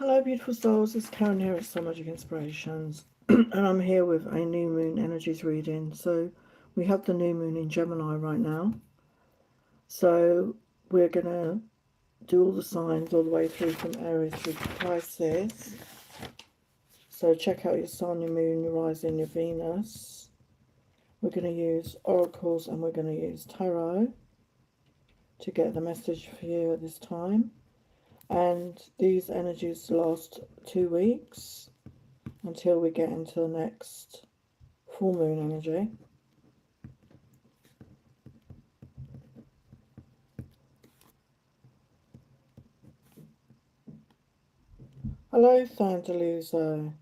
Hello beautiful souls, it's Karen here at Soul Magic Inspirations and I'm here with a new moon energies reading. So we have the new moon in Gemini right now. So we're going to do all the signs all the way through from Aries through to Pisces. So check out your sun, your moon, your rising, your Venus. We're going to use oracles and we're going to use tarot to get the message for you at this time. And these energies last 2 weeks until we get into the next full moon energy. Hello, Thandaluzo.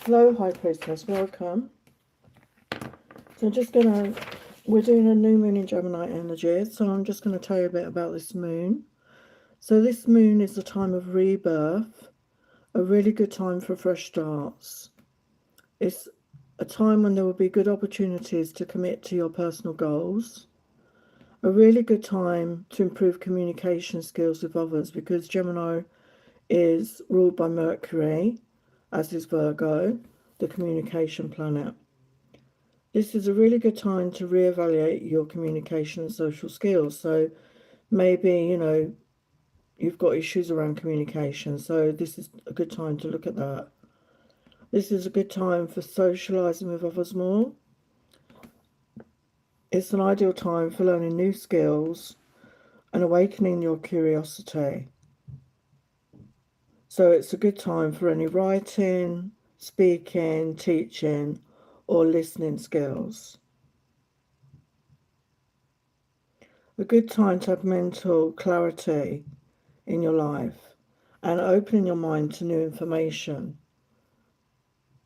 Hello, High Priestess, welcome. So we're doing a new moon in Gemini energy, so I'm just going to tell you a bit about this moon. So this moon is a time of rebirth, a really good time for fresh starts. It's a time when there will be good opportunities to commit to your personal goals. A really good time to improve communication skills with others because Gemini is ruled by Mercury, as is Virgo, the communication planet. This is a really good time to reevaluate your communication and social skills. So maybe, you've got issues around communication. So this is a good time to look at that. This is a good time for socializing with others more. It's an ideal time for learning new skills and awakening your curiosity. So it's a good time for any writing, speaking, teaching, or listening skills. A good time to have mental clarity in your life and opening your mind to new information.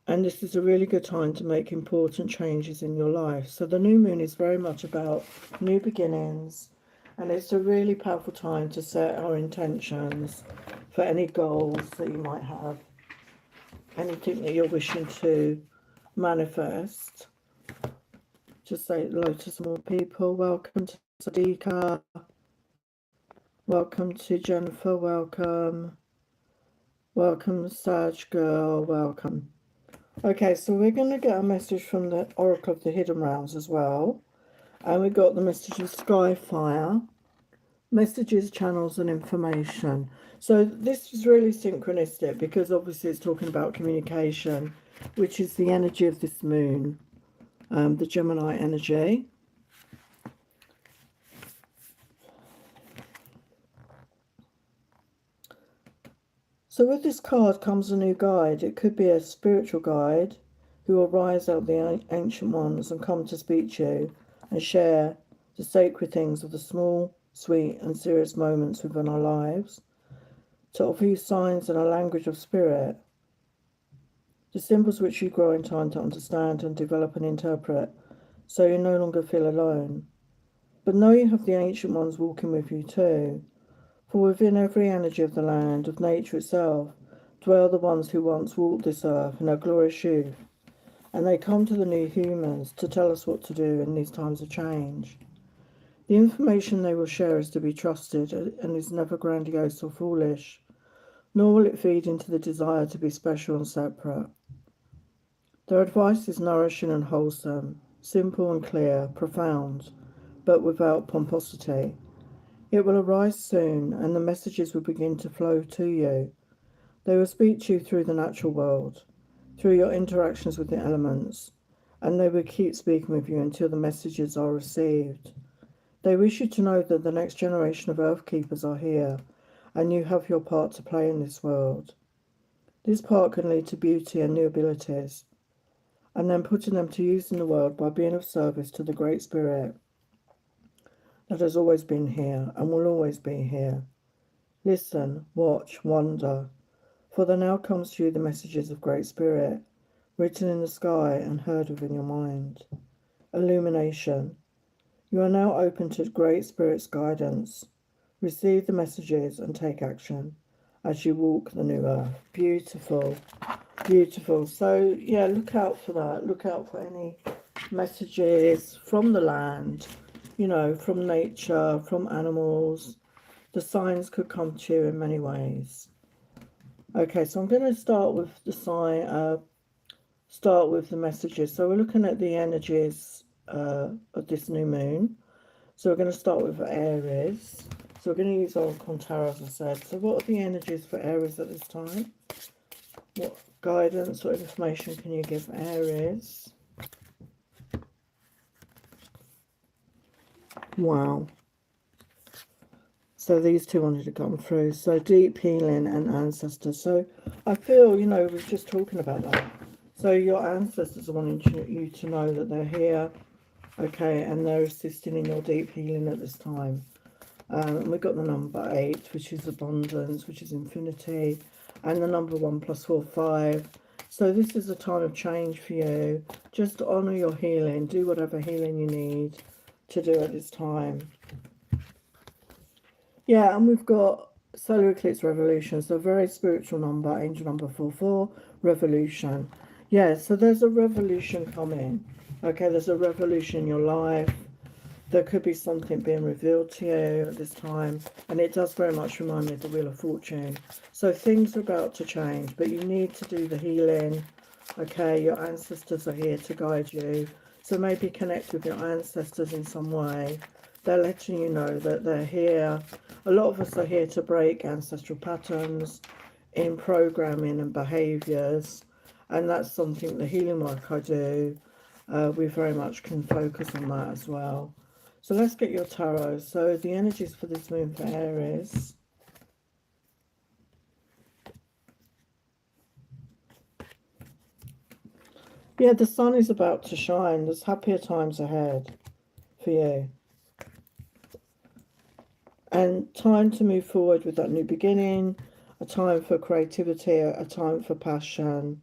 And this is a really good time to make important changes in your life. So the new moon is very much about new beginnings, and it's a really powerful time to set our intentions for any goals that you might have, anything that you're wishing to manifest. Just say hello to some more people. Welcome to Sadiqa. Welcome to Jennifer. Welcome. Welcome, Saj Girl. Welcome. Okay, so we're going to get a message from the Oracle of the Hidden Realms as well. And we got the message of Skyfire. Messages, channels, and information. So this is really synchronistic because obviously it's talking about communication, which is the energy of this moon, the Gemini energy. So with this card comes a new guide. It could be a spiritual guide who will rise out the ancient ones and come to speak to you and share the sacred things of the small, sweet and serious moments within our lives, to offer you signs and a language of spirit, the symbols which you grow in time to understand and develop and interpret, so you no longer feel alone. But know you have the ancient ones walking with you too. For within every energy of the land, of nature itself, dwell the ones who once walked this earth in their glorious youth, and they come to the new humans to tell us what to do in these times of change. The information they will share is to be trusted and is never grandiose or foolish, nor will it feed into the desire to be special and separate. Their advice is nourishing and wholesome, simple and clear, profound, but without pomposity. It will arise soon, and the messages will begin to flow to you. They will speak to you through the natural world, through your interactions with the elements, and they will keep speaking with you until the messages are received. They wish you to know that the next generation of Earth Keepers are here, and you have your part to play in this world. This part can lead to beauty and new abilities, and then putting them to use in the world by being of service to the Great Spirit that has always been here and will always be here. Listen, watch, wonder, for there now comes to you the messages of Great Spirit, written in the sky and heard within your mind. Illumination. You are now open to Great Spirit's guidance. Receive the messages and take action as you walk the new earth. Beautiful, beautiful. So, yeah, look out for that. Look out for any messages from the land, you know, from nature, from animals. The signs could come to you in many ways. Okay, so I'm going to start with the start with the messages. So we're looking at the energies of this new moon. So we're going to start with Aries. So we're going to use Oracle Tarot, as I said. So what are the energies for Aries at this time? What guidance or information can you give Aries? Wow. So these two wanted to come through. So deep healing and ancestors. So I feel, you know, we were just talking about that. So your ancestors are wanting you to know that they're here, okay, and they're assisting in your deep healing at this time. And we've got the number 8, which is abundance, which is infinity, and the number 1 + 4, 5. So this is a time of change for you. Just honour your healing. Do whatever healing you need to do at this time. Yeah, and we've got solar eclipse revolution, so very spiritual number, angel number 44, revolution. Yeah, so there's a revolution coming. Okay, there's a revolution in your life. There could be something being revealed to you at this time, and it does very much remind me of the Wheel of Fortune. So things are about to change, but you need to do the healing. Okay, your ancestors are here to guide you. So maybe connect with your ancestors in some way. They're letting you know that they're here. A lot of us are here to break ancestral patterns in programming and behaviours, and that's something the healing work I do, we very much can focus on that as well. So let's get your tarot. So the energies for this moon for Aries. Yeah, the sun is about to shine. There's happier times ahead for you. And time to move forward with that new beginning, a time for creativity, a time for passion.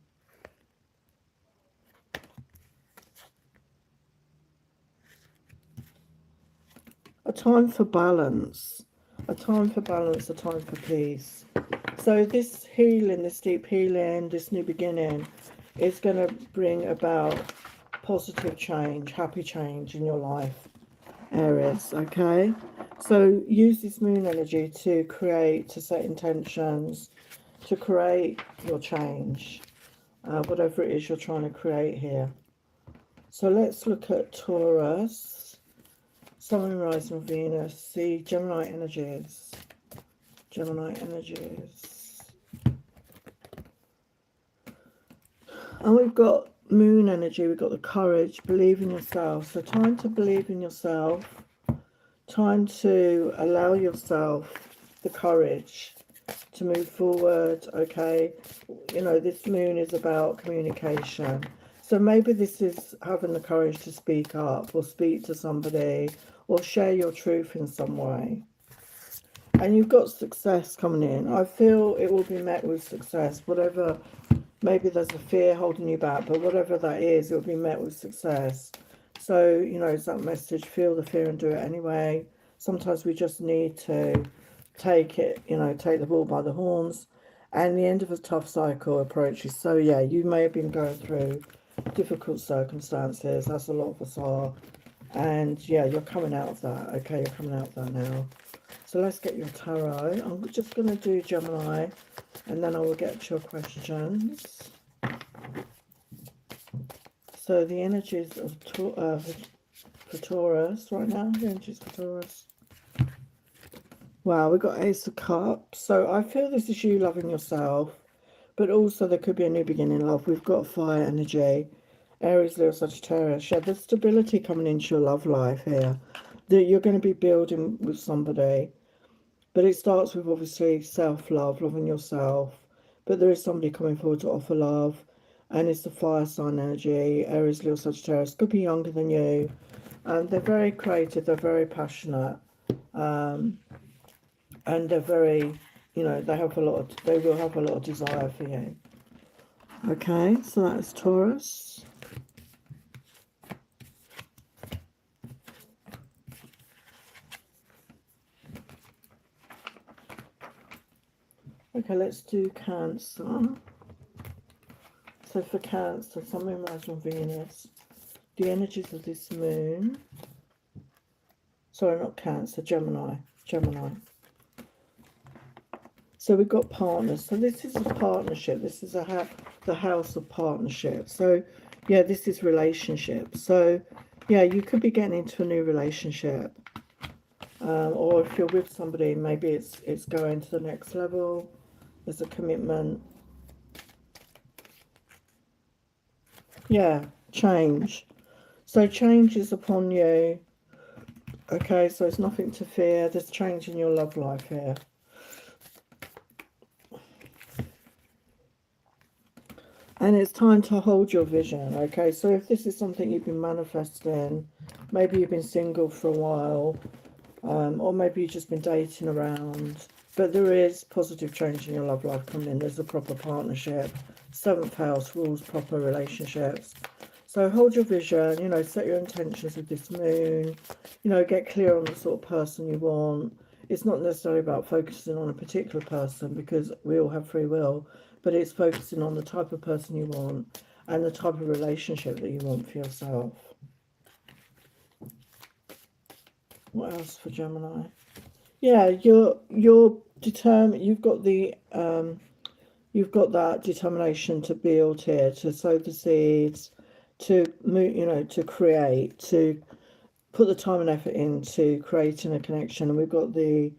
A time for balance, a time for balance, a time for peace. So this healing, this deep healing, this new beginning is going to bring about positive change, happy change in your life, Aries, okay? So use this moon energy to create, to set intentions, to create your change, whatever it is you're trying to create here. So let's look at Taurus. Sun and Rising Venus, the Gemini energies. Gemini energies. And we've got Moon energy, we've got the courage, believe in yourself. So time to believe in yourself. Time to allow yourself the courage to move forward, okay? You know, this moon is about communication. So maybe this is having the courage to speak up or speak to somebody or share your truth in some way. And you've got success coming in. I feel it will be met with success. Whatever, maybe there's a fear holding you back, but whatever that is, it will be met with success. So, you know, it's that message, feel the fear and do it anyway. Sometimes we just need to take it, you know, take the bull by the horns. And the end of a tough cycle approaches. So, yeah, you may have been going through difficult circumstances, as a lot of us are. And yeah, you're coming out of that. Okay, you're coming out of that now. So let's get your tarot. I'm just going to do Gemini, and then I will get to your questions. So the energies of for Taurus right now. The energies for Taurus. Wow, we've got Ace of Cups. So I feel this is you loving yourself, but also there could be a new beginning in love. We've got fire energy. Aries, Leo, Sagittarius. Yeah, there's stability coming into your love life here. That you're going to be building with somebody. But it starts with obviously self-love, loving yourself. But there is somebody coming forward to offer love. And it's the fire sign energy. Aries, Leo, Sagittarius. Could be younger than you. They're very creative. They're very passionate. And they're very, you know, they will have a lot of desire for you. Okay, so that's Taurus. Okay, let's do Cancer. So for Cancer, Sun, Moon, Rising, Venus. the energies of this moon. Sorry, not Cancer, Gemini. So we've got partners. So this is a partnership. This is the house of partnership. So yeah, this is relationship. So yeah, you could be getting into a new relationship. Or if you're with somebody, maybe it's going to the next level. There's a commitment. Yeah, change. So change is upon you. Okay, so it's nothing to fear. There's change in your love life here. And it's time to hold your vision, okay? So if this is something you've been manifesting, maybe you've been single for a while, or maybe you've just been dating around, but there is positive change in your love life coming in. There's a proper partnership. 7th house rules proper relationships. So hold your vision, you know, set your intentions with this moon, you know, get clear on the sort of person you want. It's not necessarily about focusing on a particular person, because we all have free will, but it's focusing on the type of person you want and the type of relationship that you want for yourself. What else for Gemini? Yeah, you're determined. You've got that determination to build here, to sow the seeds, to move, you know, to create, to put the time and effort into creating a connection. And we've got the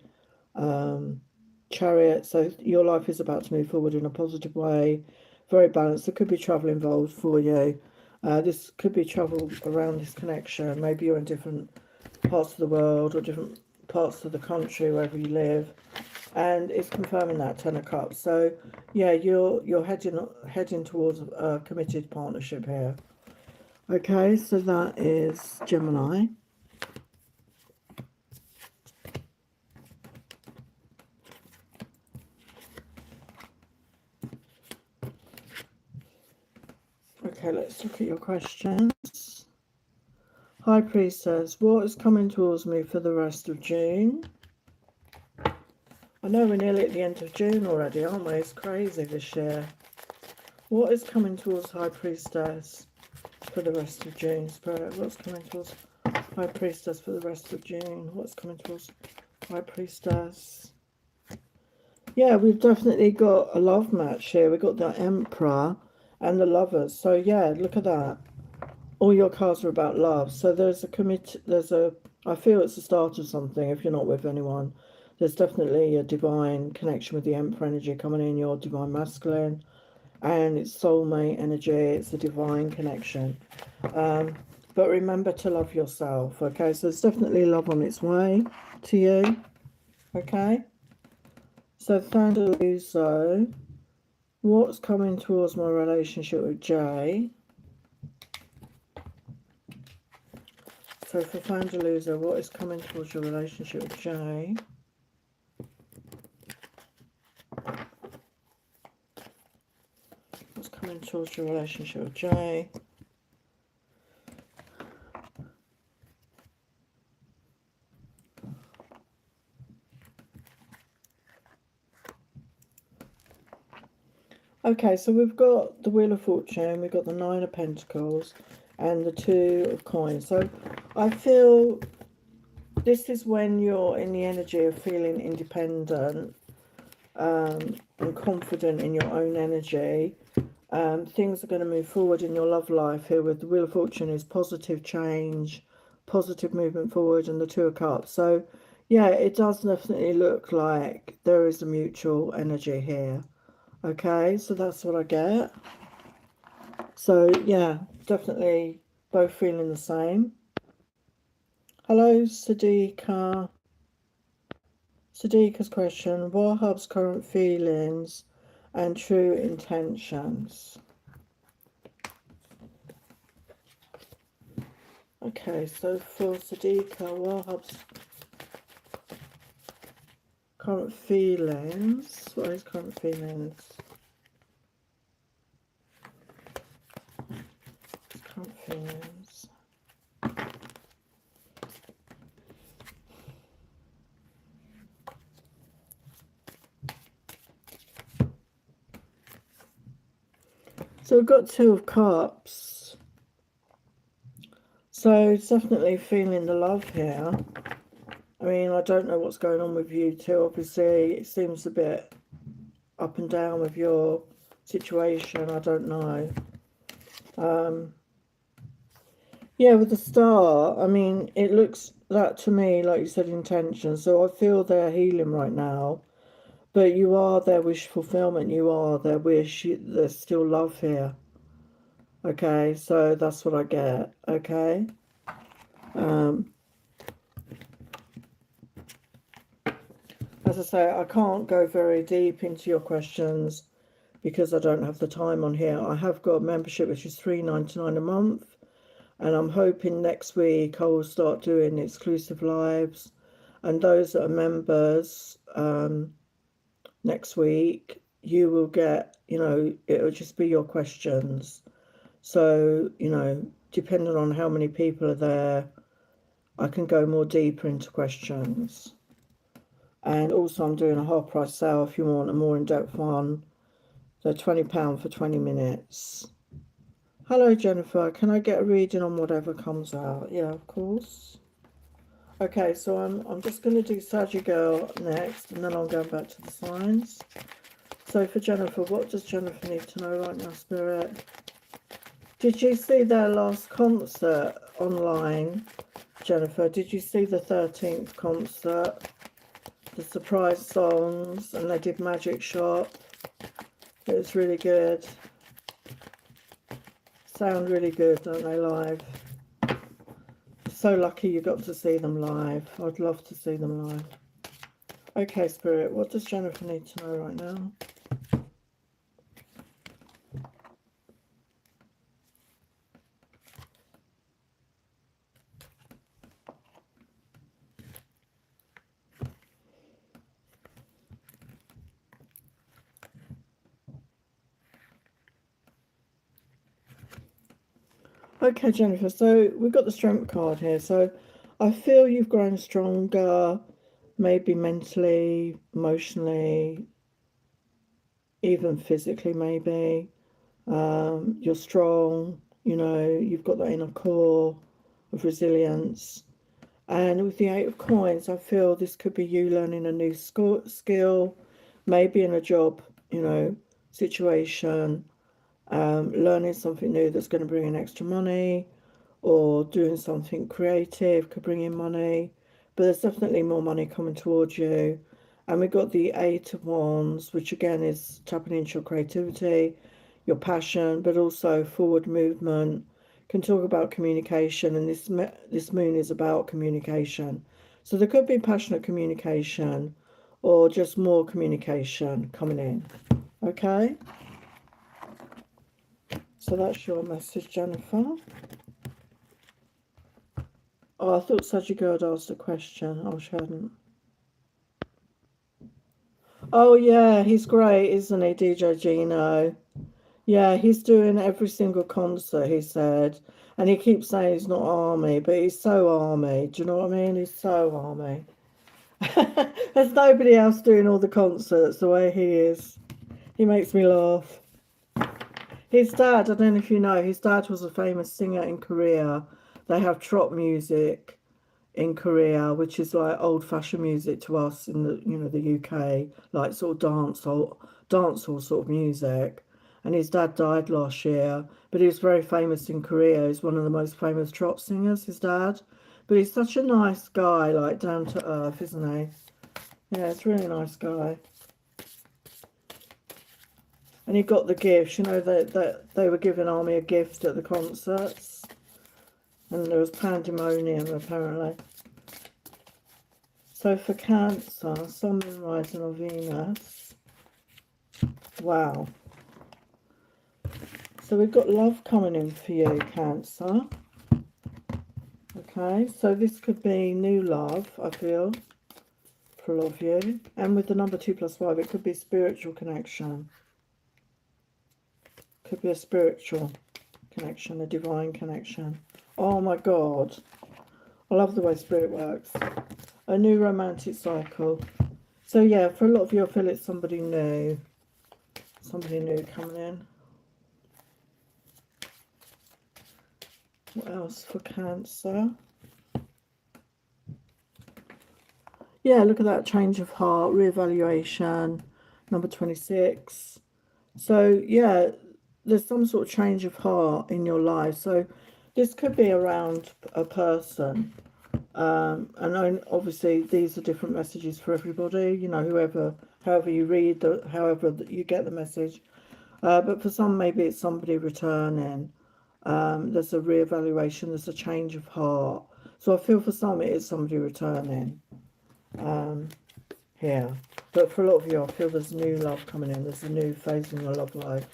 Chariot. So your life is about to move forward in a positive way, very balanced. There could be travel involved for you. This could be travel around this connection. Maybe you're in different parts of the world or different parts of the country, wherever you live, and it's confirming that 10 of Cups. So yeah, you're heading towards a committed partnership here. Okay, so that is Gemini. Okay, let's look at your questions. High Priestess, what is coming towards me for the rest of June? I know we're nearly at the end of June already, aren't we? It's crazy this year. What is coming towards High Priestess for the rest of June, Spirit? What's coming towards High Priestess for the rest of June? What's coming towards High Priestess? Yeah, we've definitely got a love match here. We've got the Emperor and the Lovers. So yeah, look at that. All your cards are about love. So there's I feel it's the start of something if you're not with anyone. There's definitely a divine connection with the Emperor energy coming in, your divine masculine, and it's soulmate energy. It's a divine connection. But remember to love yourself, okay? So there's definitely love on its way to you, okay? So Thunderluso, what's coming towards my relationship with Jay? So for Thunderluso, what is coming towards your relationship with Jay? What's coming towards your relationship with Jay? Okay, so we've got the Wheel of Fortune, we've got the 9 of Pentacles, and the 2 of Coins. So I feel this is when you're in the energy of feeling independent and confident in your own energy. Things are going to move forward in your love life here with the Wheel of Fortune is positive change, positive movement forward, and the 2 of Cups. So yeah, it does definitely look like there is a mutual energy here. Okay, so that's what I get. So yeah, definitely both feeling the same. Hello, Sadiqa. Sadiqa's question, Wahab's current feelings and true intentions. Okay, so for Sadiqa, Wahab's current feelings. What are his current feelings? His current feelings. So we've got 2 of Cups. So it's definitely feeling the love here. I mean, I don't know what's going on with you two. Obviously, it seems a bit up and down with your situation. I don't know. Yeah, with the star, I mean, it looks that to me, like you said, intention. So I feel they're healing right now. But you are their wish fulfillment. You are their wish. There's still love here. Okay, so that's what I get. Okay. As I say, I can't go very deep into your questions because I don't have the time on here. I have got a membership which is $3.99 a month, and I'm hoping next week I will start doing exclusive lives. And those that are members, next week, you will get, it'll just be your questions. So, depending on how many people are there, I can go more deeper into questions. And also I'm doing a half price sale if you want a more in-depth one. They're £20 for 20 minutes. Hello Jennifer, can I get a reading on whatever comes out? Yeah, of course. Okay, so I'm just going to do Saggy Girl next, and then I'll go back to the signs. So for Jennifer, what does Jennifer need to know right now, Spirit? Did you see their last concert online, Jennifer? Did you see the 13th concert? The surprise songs, and they did Magic Shop. It was really good. Sound really good, don't they, live? So lucky you got to see them live. I'd love to see them live. Okay, Spirit, what does Jennifer need to know right now? Okay, Jennifer, so we've got the Strength card here. So I feel you've grown stronger, maybe mentally, emotionally, even physically, maybe. You're strong, you've got that inner core of resilience. And with the 8 of Coins, I feel this could be you learning a new skill, maybe in a job, situation, learning something new that's going to bring in extra money, or doing something creative could bring in money. But there's definitely more money coming towards you. And we've got the 8 of Wands, which again is tapping into your creativity, your passion, but also forward movement. Can talk about communication, and this moon is about communication. So there could be passionate communication or just more communication coming in. Okay? So that's your message, Jennifer. Oh, I thought Sagittarius had asked a question. Oh, she hadn't. Oh, yeah, he's great, isn't he, DJ Gino? Yeah, he's doing every single concert, he said. And he keeps saying he's not army, but he's so army. Do you know what I mean? He's so army. There's nobody else doing all the concerts the way he is. He makes me laugh. His dad, I don't know if you know, his dad was a famous singer in Korea. They have trot music in Korea, which is like old-fashioned music to us in the UK, like sort of dancehall sort of music. And his dad died last year, but he was very famous in Korea. He's one of the most famous trot singers, his dad. But he's such a nice guy, like down to earth, isn't he? Yeah, it's a really nice guy. And he got the gifts, that they were giving Army a gift at the concerts. And there was pandemonium, apparently. So for Cancer, Sun, Moon, Rising or Venus. Wow. So we've got love coming in for you, Cancer. Okay, so this could be new love, I feel, for all of you. And with the number 2 + 5, it could be a spiritual connection. Could be a spiritual connection, a divine connection. Oh my God. I love the way spirit works. A new romantic cycle. So yeah, for a lot of you, I feel it's somebody new. Somebody new coming in. What else for Cancer? Yeah, look at that, change of heart, reevaluation, number 26. So, yeah, there's some sort of change of heart in your life. So, this could be around a person. And obviously, these are different messages for everybody, you know, however you read, however you get the message. But for some, maybe it's somebody returning. There's a reevaluation, there's a change of heart. So I feel for some it is somebody returning here. But for a lot of you, I feel there's new love coming in. There's a new phase in your love life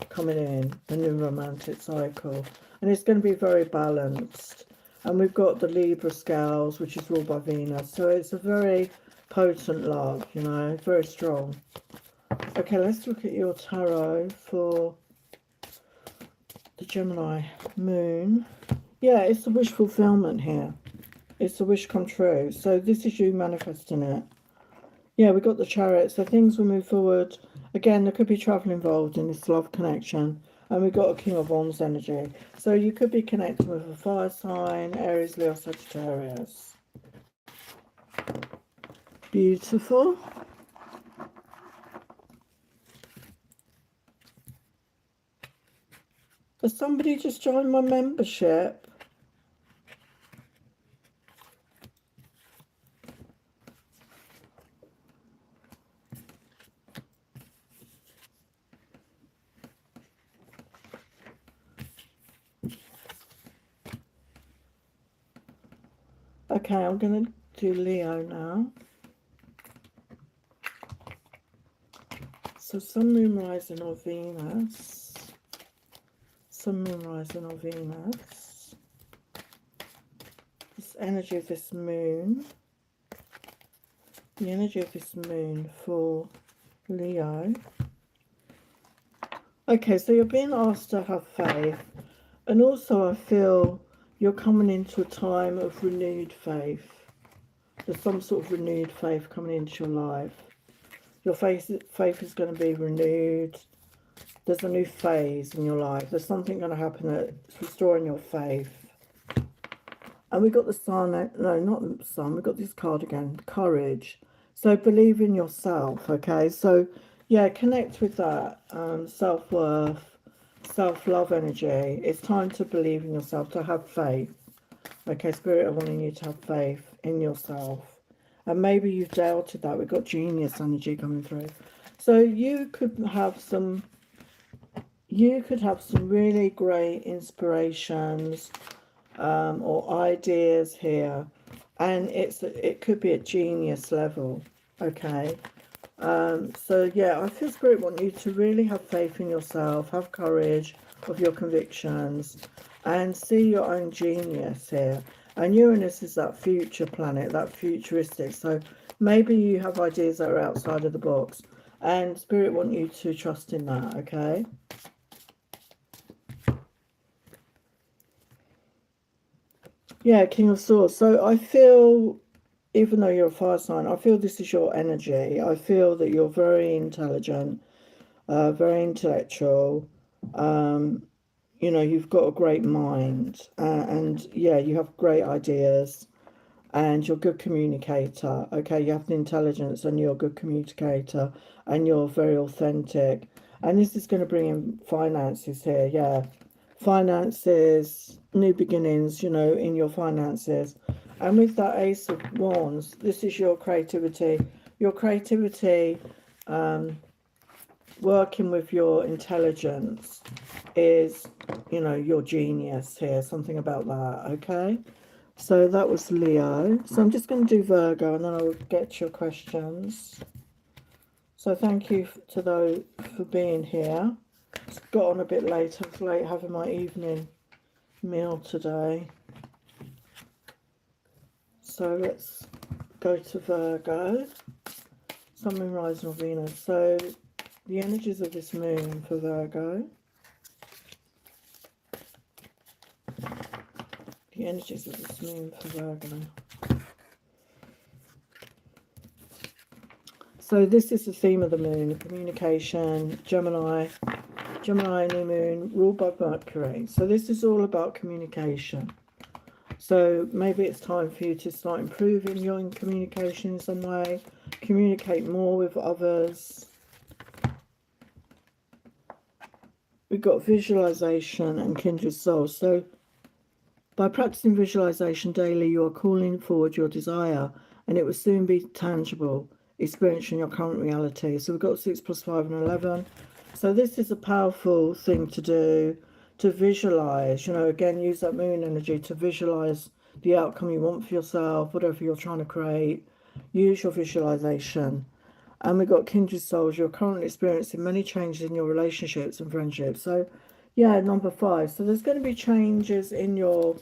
coming in, a new romantic cycle. And it's going to be very balanced. And we've got the Libra scales, which is ruled by Venus. So it's a very potent love, you know, very strong. Okay, let's look at your tarot for the Gemini moon. Yeah, it's the wish fulfillment here. It's the wish come true. So this is you manifesting it. Yeah, we got the Chariot. So things will move forward. Again, there could be travel involved in this love connection. And we've got a King of Wands energy. So you could be connecting with a fire sign, Aries, Leo, Sagittarius. Beautiful. Has somebody just joined my membership? Okay, I'm going to do Leo now. So Sun, Moon, Rising or Venus. Sun, Moon, Rising or Venus. This energy of this moon. The energy of this moon for Leo. Okay, so you're being asked to have faith. And also I feel you're coming into a time of renewed faith. There's some sort of renewed faith coming into your life. Your faith is going to be renewed. There's a new phase in your life. There's something going to happen that's restoring your faith. And we got the Sun. No, not the Sun. We got this card again. Courage. So believe in yourself, okay? So, yeah, connect with that self-worth, self-love energy. It's time to believe in yourself, to have faith. Okay, Spirit, I'm wanting you to have faith in yourself. And maybe you've doubted that. We've got genius energy coming through. So you could have some really great inspirations or ideas here. And it could be at genius level. Okay. So yeah, I feel Spirit want you to really have faith in yourself, have courage of your convictions, and see your own genius here. And Uranus is that future planet, that futuristic. So maybe you have ideas that are outside of the box, and Spirit want you to trust in that, okay? Yeah, King of Swords. So I feel, even though you're a fire sign, I feel this is your energy. I feel that you're very intelligent, very intellectual. You know, you've got a great mind, and yeah, you have great ideas, and you're a good communicator. Okay, you have the intelligence, and you're a good communicator, and you're very authentic. And this is going to bring in finances here. Yeah, finances, new beginnings, you know, in your finances. And with that Ace of Wands, this is your creativity. Your creativity, working with your intelligence is, you know, your genius here. Something about that, okay? So that was Leo. So I'm just going to do Virgo, and then I'll get to your questions. So thank you to those for being here. Just got on a bit late. I was late having my evening meal today. So let's go to Virgo. Sun, Moon, Rising or Venus. So the energies of this moon for Virgo. The energies of this moon for Virgo. So this is the theme of the moon, communication, Gemini, Gemini, new moon, ruled by Mercury. So this is all about communication. So maybe it's time for you to start improving your communication in some way. Communicate more with others. We've got visualization and kindred souls. So by practicing visualization daily, you are calling forward your desire, and it will soon be tangible, experiencing your current reality. So we've got 6 plus 5 and 11. So this is a powerful thing to do, to visualize, again, use that moon energy to visualize the outcome you want for yourself, whatever you're trying to create. Use your visualization. And we've got kindred souls. You're currently experiencing many changes in your relationships and friendships. So yeah, number 5. So there's going to be changes in your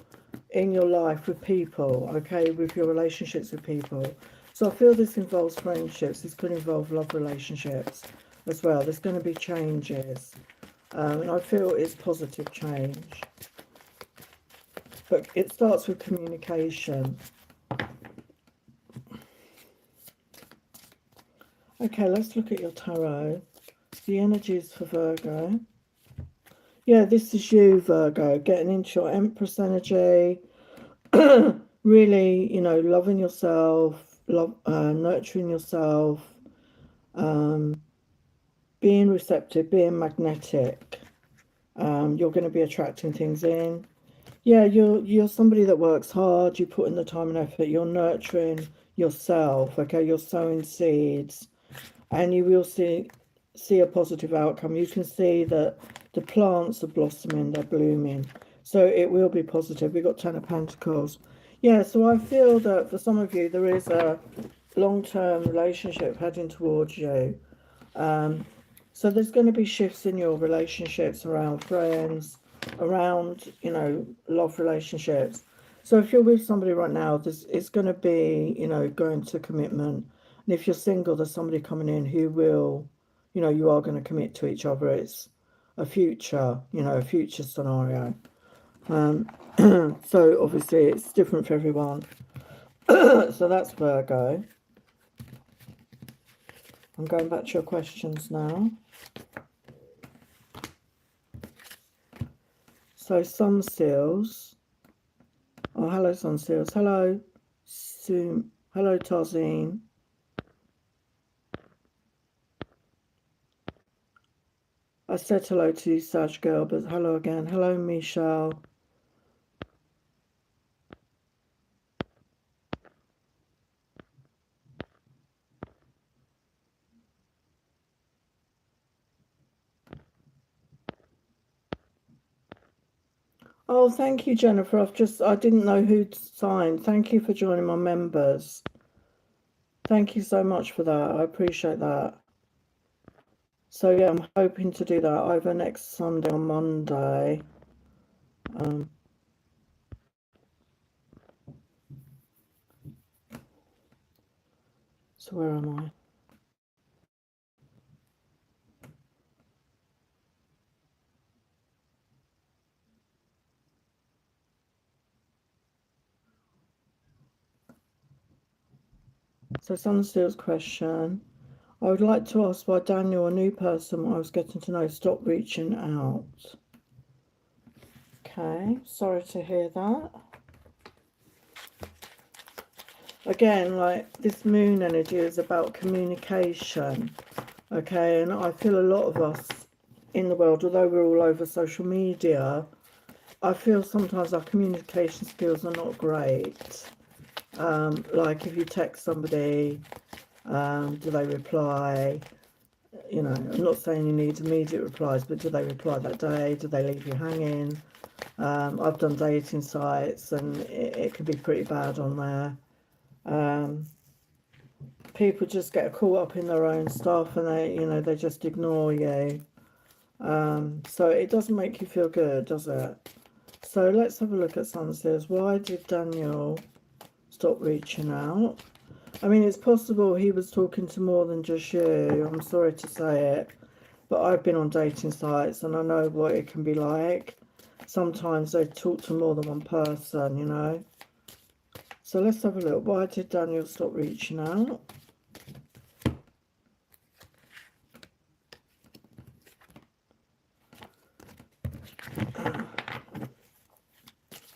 life with people, okay, with your relationships with people. So I feel this involves friendships. This could involve love relationships as well. There's going to be changes, and I feel it's positive change, but it starts with communication. Okay, let's look at your tarot. The energies for Virgo. Yeah, this is you, Virgo, getting into your Empress energy. Really, loving yourself, nurturing yourself, being receptive, being magnetic. You're going to be attracting things in. Yeah, you're somebody that works hard. You put in the time and effort. You're nurturing yourself. Okay, you're sowing seeds, and you will see a positive outcome. You can see that the plants are blossoming, they're blooming. So it will be positive. We've got 10 of Pentacles. Yeah, so I feel that for some of you, there is a long-term relationship heading towards you. So there's going to be shifts in your relationships around friends, around, love relationships. So if you're with somebody right now, it's going to be, going to commitment. And if you're single, there's somebody coming in who will, you are going to commit to each other. It's a future, a future scenario. So obviously it's different for everyone. So that's Virgo. I'm going back to your questions now. So Sun Seals. Oh, hello, Sun Seals. Hello, Sue. Hello, Tarzine. I said hello to you, Sag Girl, but hello again. Hello, Michelle. Oh, thank you, Jennifer. I didn't know who'd signed. Thank you for joining my members. Thank you so much for that. I appreciate that. So yeah, I'm hoping to do that either next Sunday or Monday. So where am I? So Sunsteel's question. I would like to ask why Daniel, a new person I was getting to know, stopped reaching out. Okay, sorry to hear that. Again, like this moon energy is about communication. Okay, and I feel a lot of us in the world, although we're all over social media, I feel sometimes our communication skills are not great. Like if you text somebody, do they reply? I'm not saying you need immediate replies, but do they reply that day? Do they leave you hanging? I've done dating sites, and it can be pretty bad on there. People just get caught up in their own stuff, and they just ignore you. So it doesn't make you feel good, does it? So let's have a look at Sun Says. Why did Daniel stop reaching out? I mean, it's possible he was talking to more than just you. I'm sorry to say it, but I've been on dating sites and I know what it can be like. Sometimes they talk to more than one person, So let's have a look. Why did Daniel stop reaching out?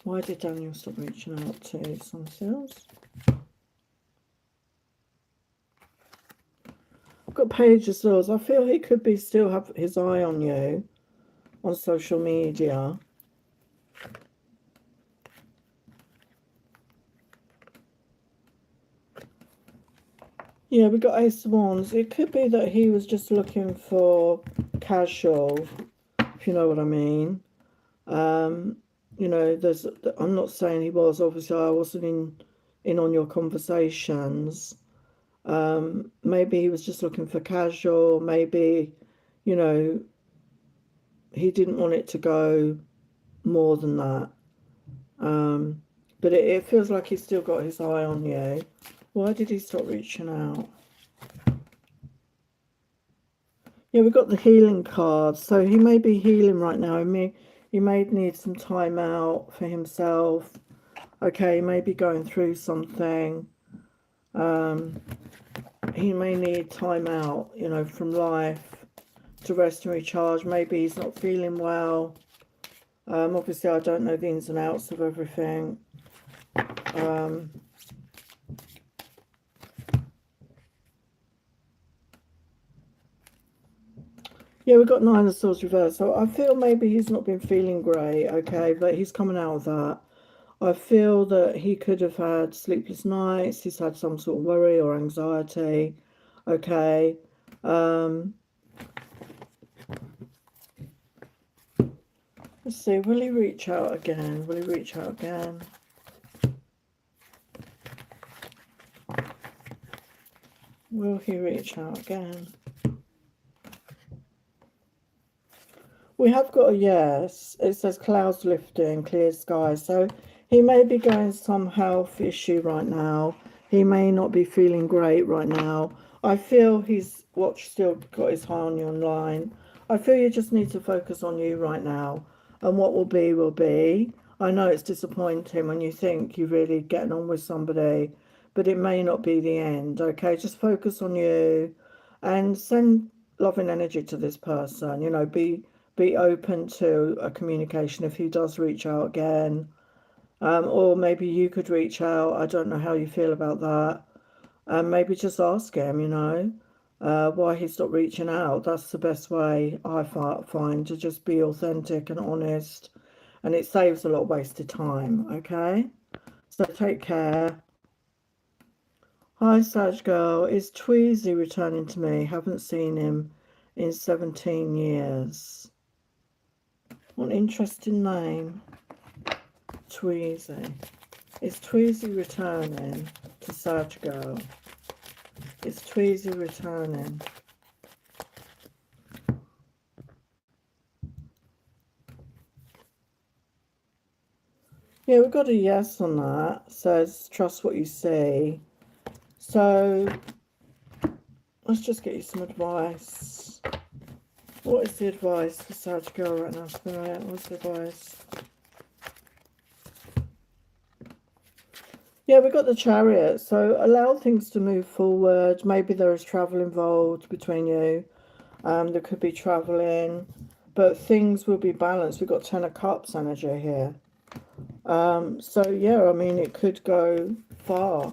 Why did Daniel stop reaching out to some sales? I've got Page of Swords. I feel he could be still have his eye on you on social media. Yeah, we got Ace of Wands. It could be that he was just looking for casual, if you know what I mean. You know, I'm not saying he was. Obviously, I wasn't in on your conversations. Maybe he was just looking for casual. Maybe, you know, he didn't want it to go more than that. But it feels like he's still got his eye on you. Why did he stop reaching out? Yeah, we've got the healing card. So he may be healing right now. He may need some time out for himself. Okay, he may be going through something. He may need time out, you know, from life to rest and recharge. Maybe he's not feeling well. Obviously, I don't know the ins and outs of everything. Yeah, we've got Nine of Swords reversed. So I feel maybe he's not been feeling great, okay, but he's coming out of that. I feel that he could have had sleepless nights. He's had some sort of worry or anxiety, okay. Let's see, will he reach out again? Will he reach out again? Will he reach out again? We have got a yes. It says clouds lifting, clear skies. So he may be going some health issue right now. He may not be feeling great right now. I feel he's still got his eye on you online. I feel you just need to focus on you right now. And what will be, will be. I know it's disappointing when you think you're really getting on with somebody, but it may not be the end, okay? Just focus on you and send loving energy to this person. You know, be open to a communication if he does reach out again. Or maybe you could reach out. I don't know how you feel about that. Maybe just ask him, you know, why he stopped reaching out. That's the best way I find, to just be authentic and honest. And it saves a lot of wasted time, okay? So take care. Hi, Sag Girl. Is Tweezy returning to me? Haven't seen him in 17 years. What an interesting name. Tweezy. Is Tweezy returning to Sag Girl? Is Tweezy returning? Yeah, we've got a yes on that. Says trust what you see. So let's just get you some advice. What is the advice for Sag Girl right now, Spirit? What's the advice? Yeah, we got the Chariot. So allow things to move forward. Maybe there is travel involved between you. There could be traveling, but things will be balanced. We've got Ten of Cups energy here. So yeah, I mean, it could go far.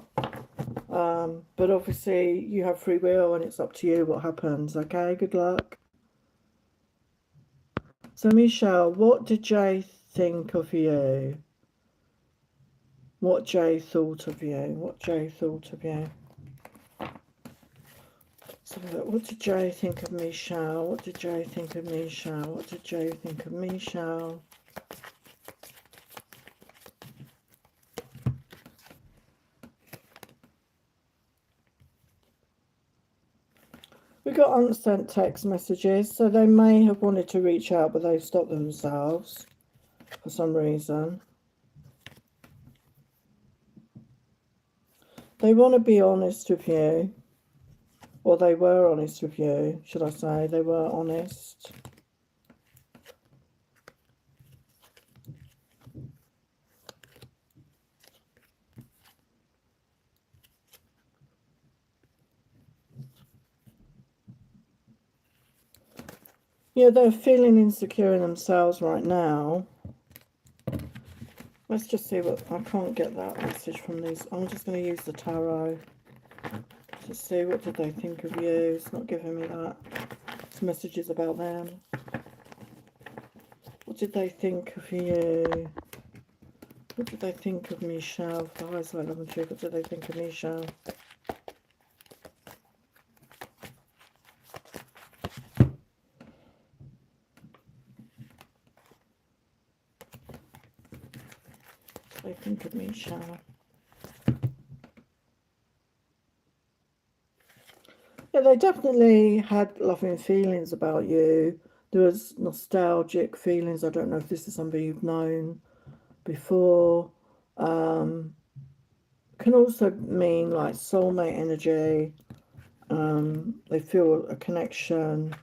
But obviously you have free will and it's up to you what happens, okay? Good luck. So Michelle, what did Jay think of you? What Jay thought of you? What Jay thought of you? So what did Jay think of Michelle? What did Jay think of Michelle? What did Jay think of Michelle? We got unsent text messages, so they may have wanted to reach out, but they've stopped themselves for some reason. They want to be honest with you, or they were honest with you, should I say. They were honest. Yeah, they're feeling insecure in themselves right now. Let's just see what, I can't get that message from these. I'm just going to use the tarot to see what did they think of you. It's not giving me that. It's messages about them. What did they think of you? What did they think of Michelle? The highest light, love and truth. What did they think of Michelle? What did they think of Michelle? Yeah, they definitely had loving feelings about you. There was nostalgic feelings. I don't know if this is somebody you've known before. Can also mean like soulmate energy. They feel a connection.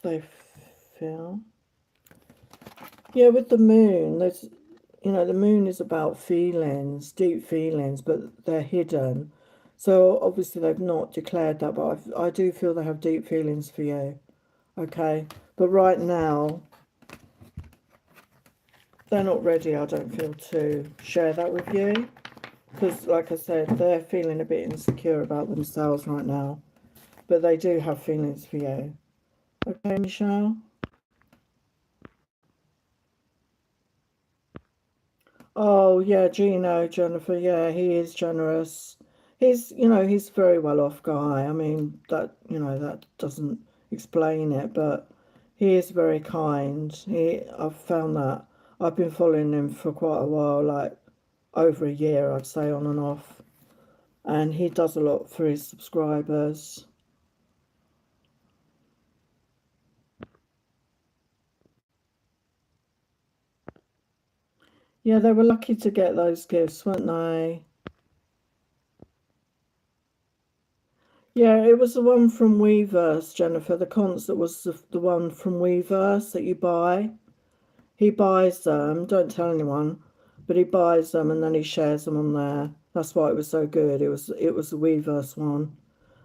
They feel, yeah, with the moon, there's, you know, the moon is about feelings, deep feelings, but they're hidden. So obviously they've not declared that, but I do feel they have deep feelings for you. Okay, but right now they're not ready, I don't feel, to share that with you, because like I said, they're feeling a bit insecure about themselves right now, but they do have feelings for you. Okay, Michelle? Oh yeah, Gino, Jennifer, yeah, he is generous. He's, you know, he's a very well off guy. I mean, that, you know, that doesn't explain it, but he is very kind. I've found that. I've been following him for quite a while, like over a year, I'd say, on and off. And he does a lot for his subscribers. Yeah, they were lucky to get those gifts, weren't they? Yeah, it was the one from Weverse, Jennifer. The concert was the one from Weverse that you buy. He buys them, don't tell anyone, but he buys them and then he shares them on there. That's why it was so good. It was the Weverse one.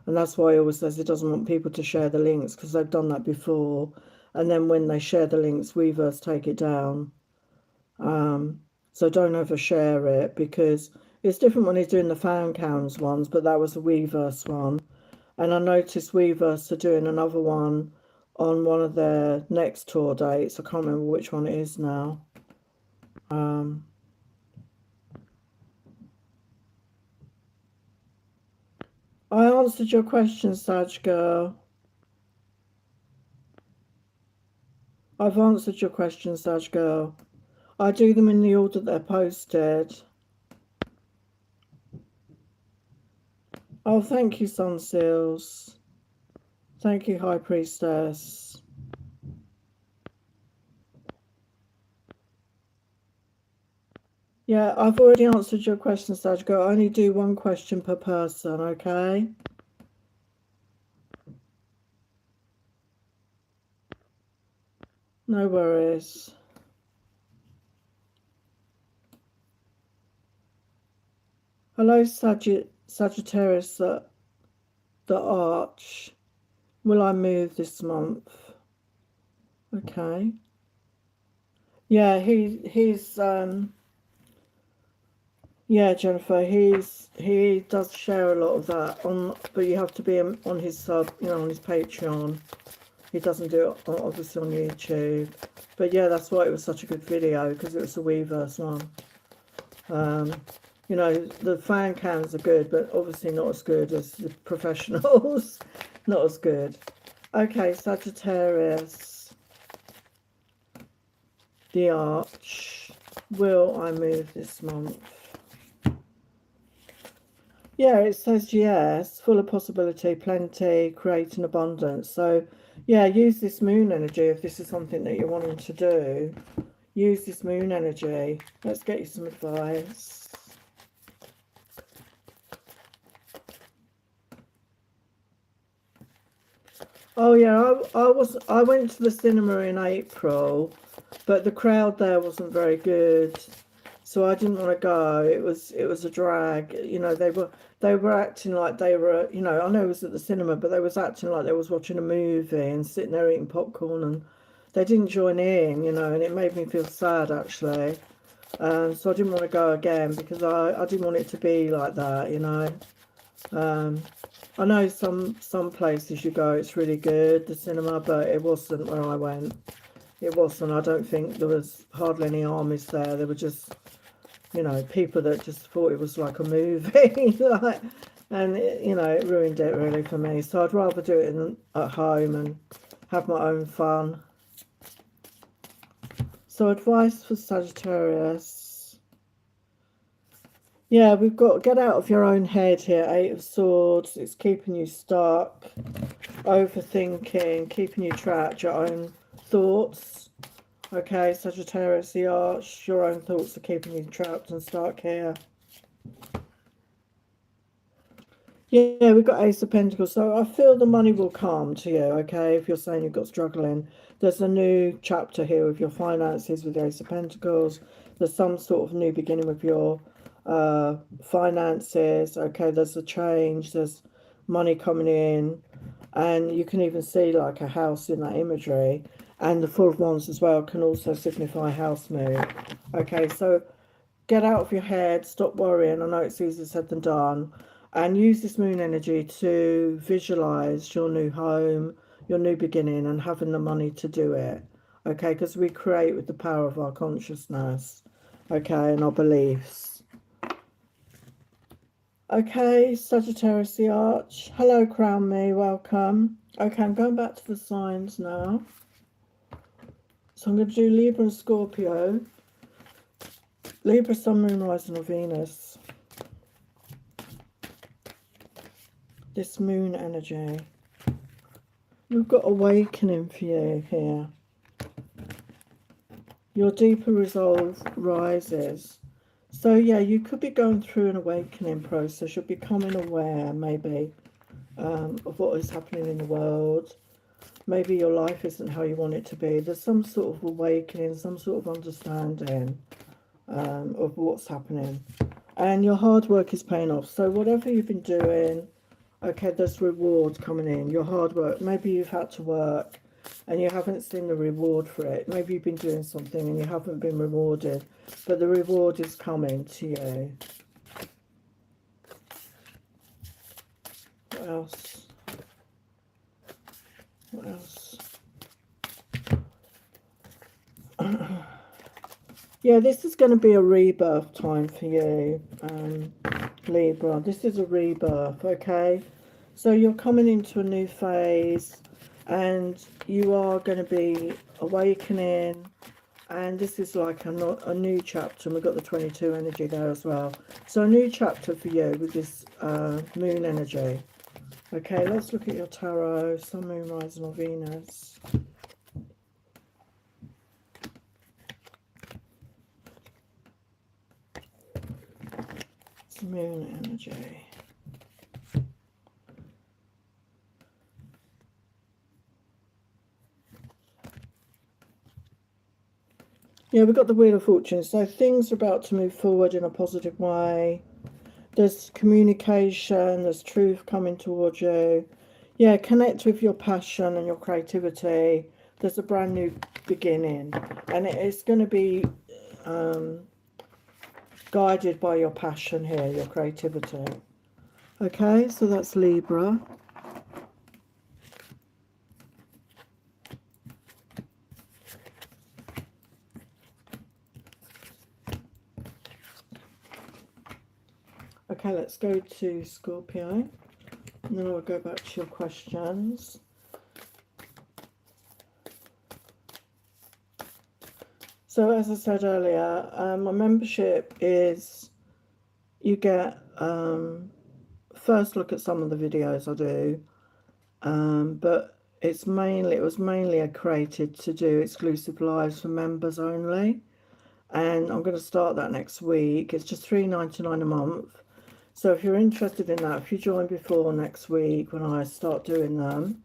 And that's why he always says he doesn't want people to share the links, because they've done that before. And then when they share the links, Weverse take it down. So don't overshare it, because it's different when he's doing the fan cams ones, but that was the Weverse one. And I noticed Weverse are doing another one on one of their next tour dates. I can't remember which one it is now. I answered your question, Saj girl. I've answered your question, Saj girl. I do them in the order they're posted. Oh, thank you, Sun Seals. Thank you, High Priestess. Yeah, I've already answered your question, Saj girl. I only do one question per person, okay? No worries. Hello, Sagittarius, the Arch. Will I move this month? Okay. Yeah, yeah, Jennifer, he does share a lot of that on, but you have to be on his sub, you know, on his Patreon. He doesn't do it obviously on YouTube. But yeah, that's why it was such a good video, because it was the Weverse one. You know, the fan cams are good, but obviously not as good as the professionals. Not as good. Okay, Sagittarius, the Arch. Will I move this month? Yeah, it says yes, full of possibility, plenty, create an abundance. So, yeah, use this moon energy if this is something that you're wanting to do. Use this moon energy. Let's get you some advice. Oh yeah, I went to the cinema in April, but the crowd there wasn't very good, so I didn't want to go. It was a drag. You know, they were acting like they were, you know, I know it was at the cinema, but they was acting like they was watching a movie and sitting there eating popcorn, and they didn't join in, you know, and it made me feel sad actually. So I didn't want to go again because I didn't want it to be like that, you know. I know some places you go, it's really good, the cinema, but it wasn't where I went. It wasn't. I don't think there was hardly any armies there. There were just, you know, people that just thought it was like a movie, like, and it, you know, it ruined it really for me. So I'd rather do it at home and have my own fun. So advice for Sagittarius. Yeah, we've got get out of your own head here. 8 of Swords. It's keeping you stuck, overthinking, keeping you trapped, your own thoughts. Okay, Sagittarius, the Arch, your own thoughts are keeping you trapped and stuck here. Yeah, we've got Ace of Pentacles. So I feel the money will come to you, okay? If you're saying you've got struggling. There's a new chapter here with your finances with the Ace of Pentacles. There's some sort of new beginning with your finances, okay? There's a change. There's money coming in. And you can even see like a house in that imagery. And the Four of Wands as well can also signify house move. Okay, so get out of your head. Stop worrying. I know it's easier said than done. And use this moon energy to visualize your new home, your new beginning, and having the money to do it. Okay, because we create with the power of our consciousness. Okay, and our beliefs. Okay, Sagittarius the Arch. Hello, Crown Me. Welcome. Okay, I'm going back to the signs now. So I'm going to do Libra and Scorpio. Libra, Sun, Moon, Rising, or Venus. This moon energy. We've got awakening for you here. Your deeper resolve rises. So yeah, you could be going through an awakening process. You're becoming aware maybe of what is happening in the world. Maybe your life isn't how you want it to be. There's some sort of awakening, some sort of understanding of what's happening. And your hard work is paying off. So whatever you've been doing, okay, there's reward coming in. Your hard work, maybe you've had to work and you haven't seen the reward for it. Maybe you've been doing something and you haven't been rewarded, but the reward is coming to you. What else? What else? Yeah, this is going to be a rebirth time for you, Libra. This is a rebirth, okay? So you're coming into a new phase and you are going to be awakening, and this is like a new chapter, and we've got the 22 energy there as well. So a new chapter for you with this moon energy. Okay, let's look at your tarot, Sun, Moon, Rising, or Venus. It's moon energy. Yeah, we've got the Wheel of Fortune. So things are about to move forward in a positive way. There's communication, there's truth coming towards you. Yeah, connect with your passion and your creativity. There's a brand new beginning. And it's going to be guided by your passion here, your creativity. Okay, so that's Libra. Okay, let's go to Scorpio, and then I'll go back to your questions. So as I said earlier, my membership is, you get first look at some of the videos I do, but it was mainly created to do exclusive lives for members only, and I'm going to start that next week. It's just $3.99 a month. So if you're interested in that, if you join before next week when I start doing them,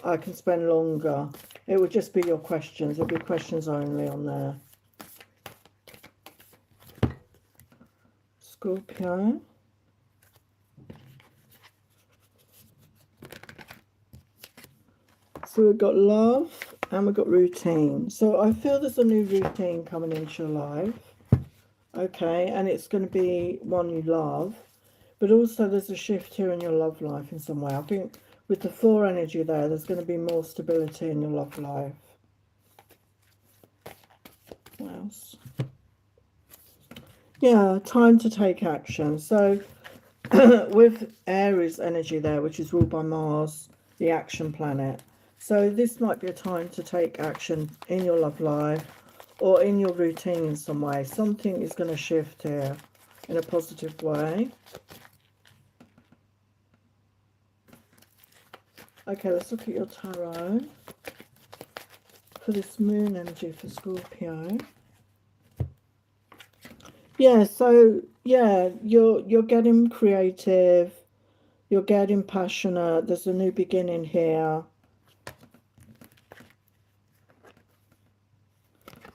I can spend longer. It would just be your questions. It'll be questions only on there. Scorpio. So we've got love and we've got routine. So I feel there's a new routine coming into your life. Okay, and it's going to be one you love. But also there's a shift here in your love life in some way. I think with the 4 energy there's going to be more stability in your love life. What else? Yeah, time to take action. So with Aries energy there, which is ruled by Mars, the action planet. So this might be a time to take action in your love life or in your routine in some way. Something is going to shift here in a positive way. Okay, let's look at your tarot for this moon energy for Scorpio. Yeah, so yeah, you're getting creative, you're getting passionate, there's a new beginning here.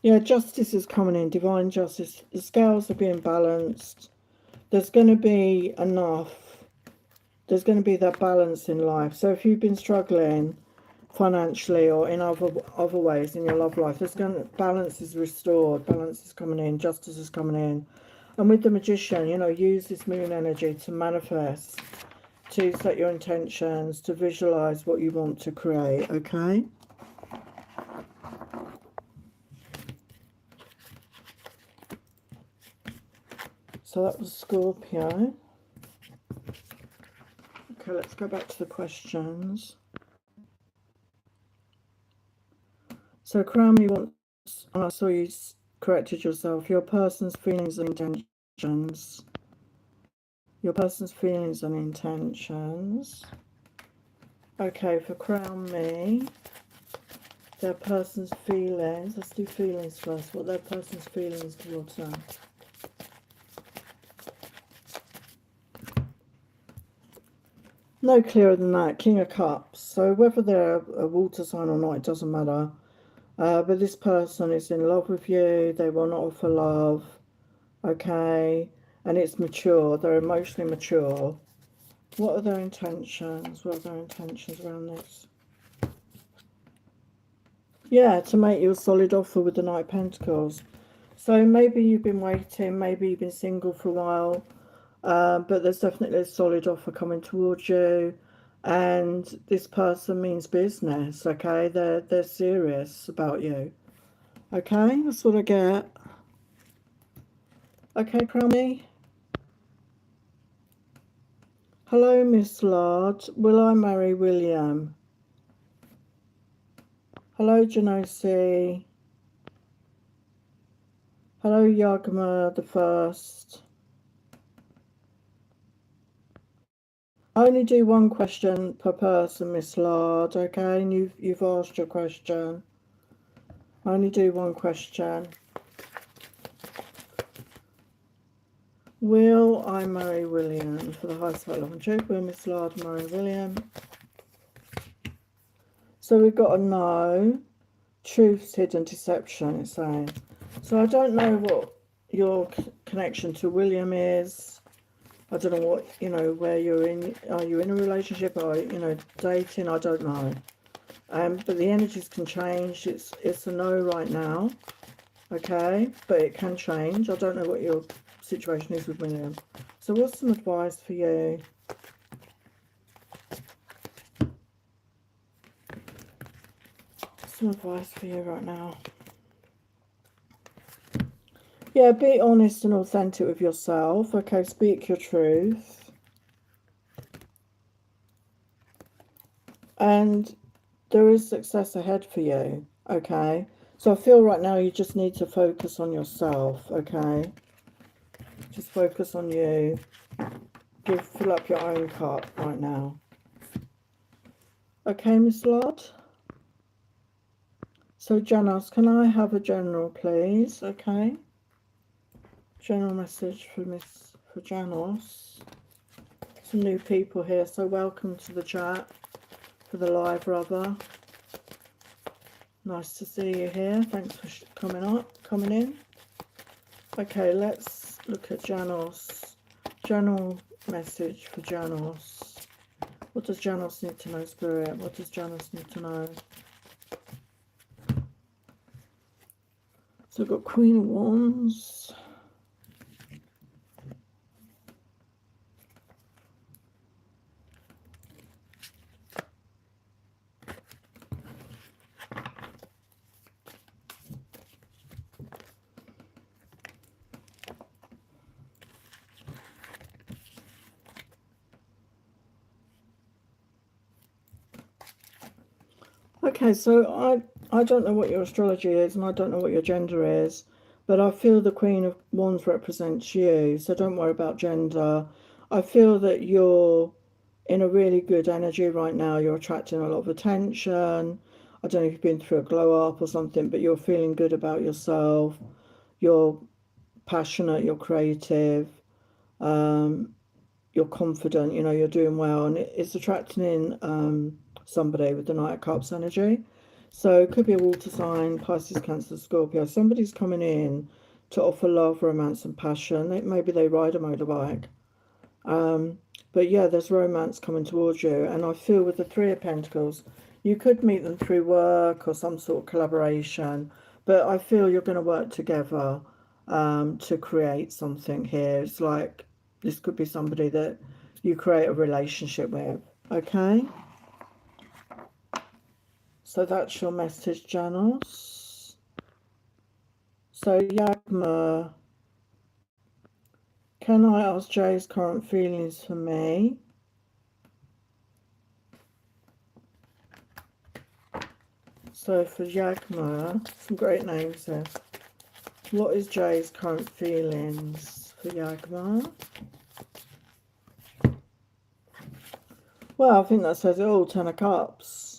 Yeah, justice is coming in, divine justice. The scales are being balanced. There's going to be enough. There's going to be that balance in life. So if you've been struggling financially or in other ways in your love life, there's going to, balance is restored, balance is coming in, justice is coming in. And with the Magician, you know, use this moon energy to manifest, to set your intentions, to visualize what you want to create, okay? So that was Scorpio. Okay, let's go back to the questions. So Crown, you want, I saw you corrected yourself, your person's feelings and intentions. Your person's feelings and intentions. Okay, for Crown Me, their person's feelings. Let's do feelings first. What their person's feelings towards them. No clearer than that. King of Cups. So whether they're a water sign or not, it doesn't matter. But this person is in love with you. They will not offer love. Okay. And it's mature. They're emotionally mature. What are their intentions? What are their intentions around this? Yeah, to make you a solid offer with the Knight of Pentacles. So maybe you've been waiting. Maybe you've been single for a while. But there's definitely a solid offer coming towards you, and this person means business. Okay, they're serious about you. Okay, that's what I get. Okay, Crummy. Hello, Miss Lard. Will I marry William? Hello, Genosi. Hello, Yagma the First. I only do one question per person, Miss Lard, okay? And you've asked your question. I only do one question. Will I marry William? For the highest of love and truth, will Miss Lard marry William? So we've got a no. Truth's hidden, deception, it's saying. So I don't know what your connection to William is. I don't know what, you know, where you're in. Are you in a relationship? Or, you know, dating? I don't know. But the energies can change. It's a no right now. Okay, but it can change. I don't know what your situation is with William. So what's some advice for you? Some advice for you right now. Yeah, be honest and authentic with yourself. Okay, speak your truth. And there is success ahead for you. Okay, so I feel right now you just need to focus on yourself. Okay, just focus on you. Fill up your own cup right now. Okay, Miss Lott. So Janos, can I have a general, please? Okay. General message for Janos. Some new people here, so welcome to the chat for the live, rather. Nice to see you here. Thanks for coming in. Okay, let's look at Janos. General message for Janos. What does Janos need to know, Spirit? What does Janos need to know? So we've got Queen of Wands. Okay, so I don't know what your astrology is, and I don't know what your gender is, but I feel the Queen of Wands represents you, so don't worry about gender. I feel that you're in a really good energy right now. You're attracting a lot of attention. I don't know if you've been through a glow up or something, but you're feeling good about yourself. You're passionate, you're creative, you're confident, you're doing well, and it's attracting in somebody with the Knight of Cups energy. So it could be a water sign, Pisces, Cancer, Scorpio. Somebody's coming in to offer love, romance, and passion. Maybe they ride a motorbike. But yeah, there's romance coming towards you. And I feel with the Three of Pentacles, you could meet them through work or some sort of collaboration. But I feel you're going to work together to create something here. It's like this could be somebody that you create a relationship with. Okay? So that's your message, Janos. So Yagma, can I ask Jay's current feelings for me? So for Yagma, some great names there. What is Jay's current feelings for Yagma? Well, I think that says it all, 10 of Cups.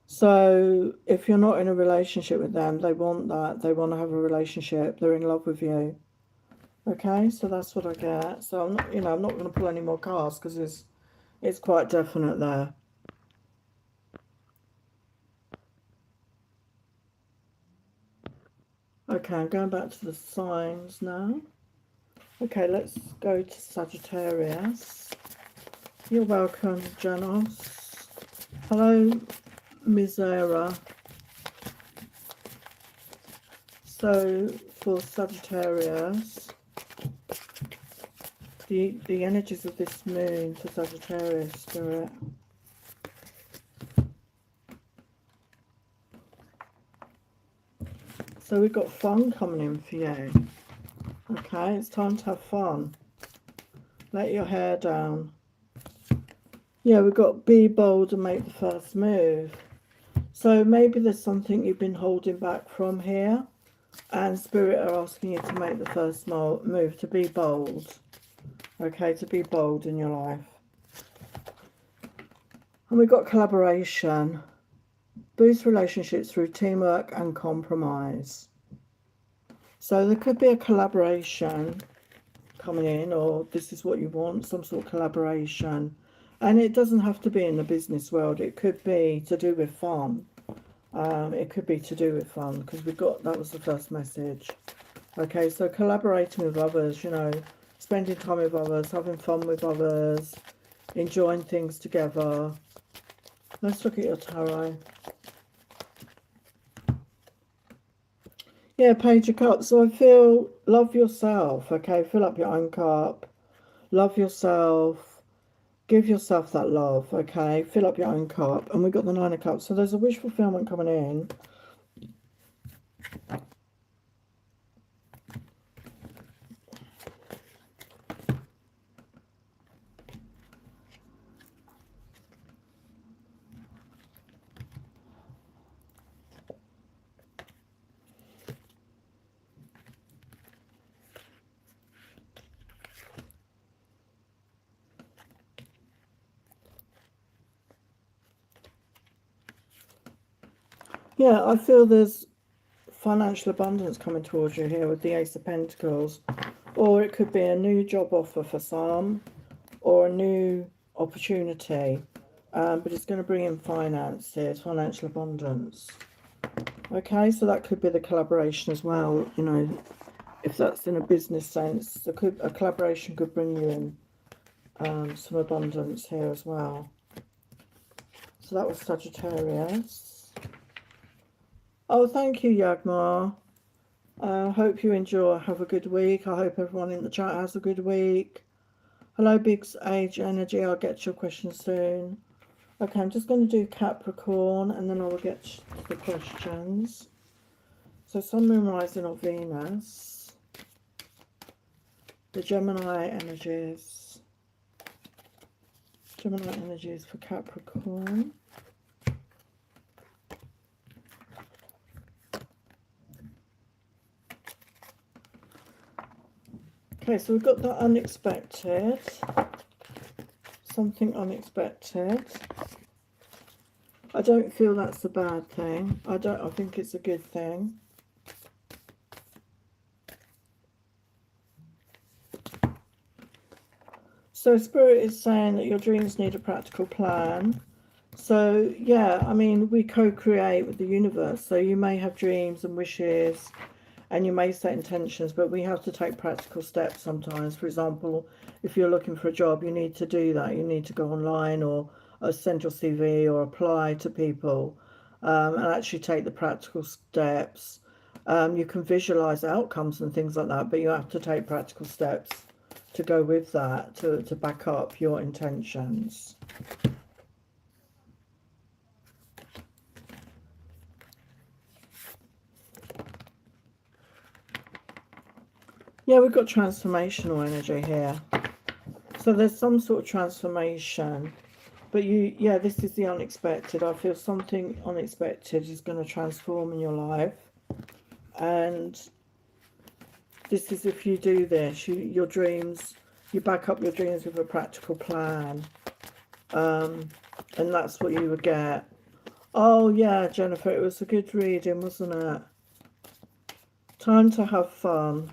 So if you're not in a relationship with them, they want that. They want to have a relationship. They're in love with you. Okay, so that's what I get. So I'm not, I'm not going to pull any more cards because it's quite definite there. Okay, I'm going back to the signs now. Okay, let's go to Sagittarius. You're welcome, Janos. Hello, Misera. So for Sagittarius, the energies of this moon for Sagittarius, Spirit. So we've got fun coming in for you. Okay, it's time to have fun. Let your hair down. Yeah, we've got be bold and make the first move. So maybe there's something you've been holding back from here, and Spirit are asking you to make the first move, to be bold. Okay, to be bold in your life. And we've got collaboration. Boost relationships through teamwork and compromise. So there could be a collaboration coming in, or this is what you want, some sort of collaboration. And it doesn't have to be in the business world. It could be to do with fun. It could be to do with fun, because that was the first message. Okay, so collaborating with others, spending time with others, having fun with others, enjoying things together. Let's look at your tarot. Yeah, Page of Cups. So I feel, love yourself, okay? Fill up your own cup. Love yourself. Give yourself that love, okay? Fill up your own cup. And we've got the Nine of Cups. So there's a wish fulfillment coming in. Yeah, I feel there's financial abundance coming towards you here with the Ace of Pentacles. Or it could be a new job offer for some, or a new opportunity. But it's going to bring in finances, financial abundance. Okay, so that could be the collaboration as well, if that's in a business sense. A collaboration could bring you in some abundance here as well. So that was Sagittarius. Oh, thank you, Yagmar. Hope you enjoy. Have a good week. I hope everyone in the chat has a good week. Hello, Big Age Energy. I'll get to your question soon. Okay, I'm just going to do Capricorn and then I will get to the questions. So Sun, Moon, Rising or Venus. The Gemini energies. Gemini energies for Capricorn. Okay, so we've got the unexpected. Something unexpected. I don't feel that's a bad thing. I think it's a good thing. So Spirit is saying that your dreams need a practical plan. So yeah, I mean, we co-create with the universe. So you may have dreams and wishes and you may set intentions, but we have to take practical steps sometimes. For example, if you're looking for a job, you need to do that. You need to go online or send your CV or apply to people and actually take the practical steps. You can visualize outcomes and things like that, but you have to take practical steps to go with that, to back up your intentions. Yeah, we've got transformational energy here. So there's some sort of transformation. But yeah, this is the unexpected. I feel something unexpected is going to transform in your life. And this is if you do this, your dreams, you back up your dreams with a practical plan. And that's what you would get. Oh, yeah, Jennifer, it was a good reading, wasn't it? Time to have fun.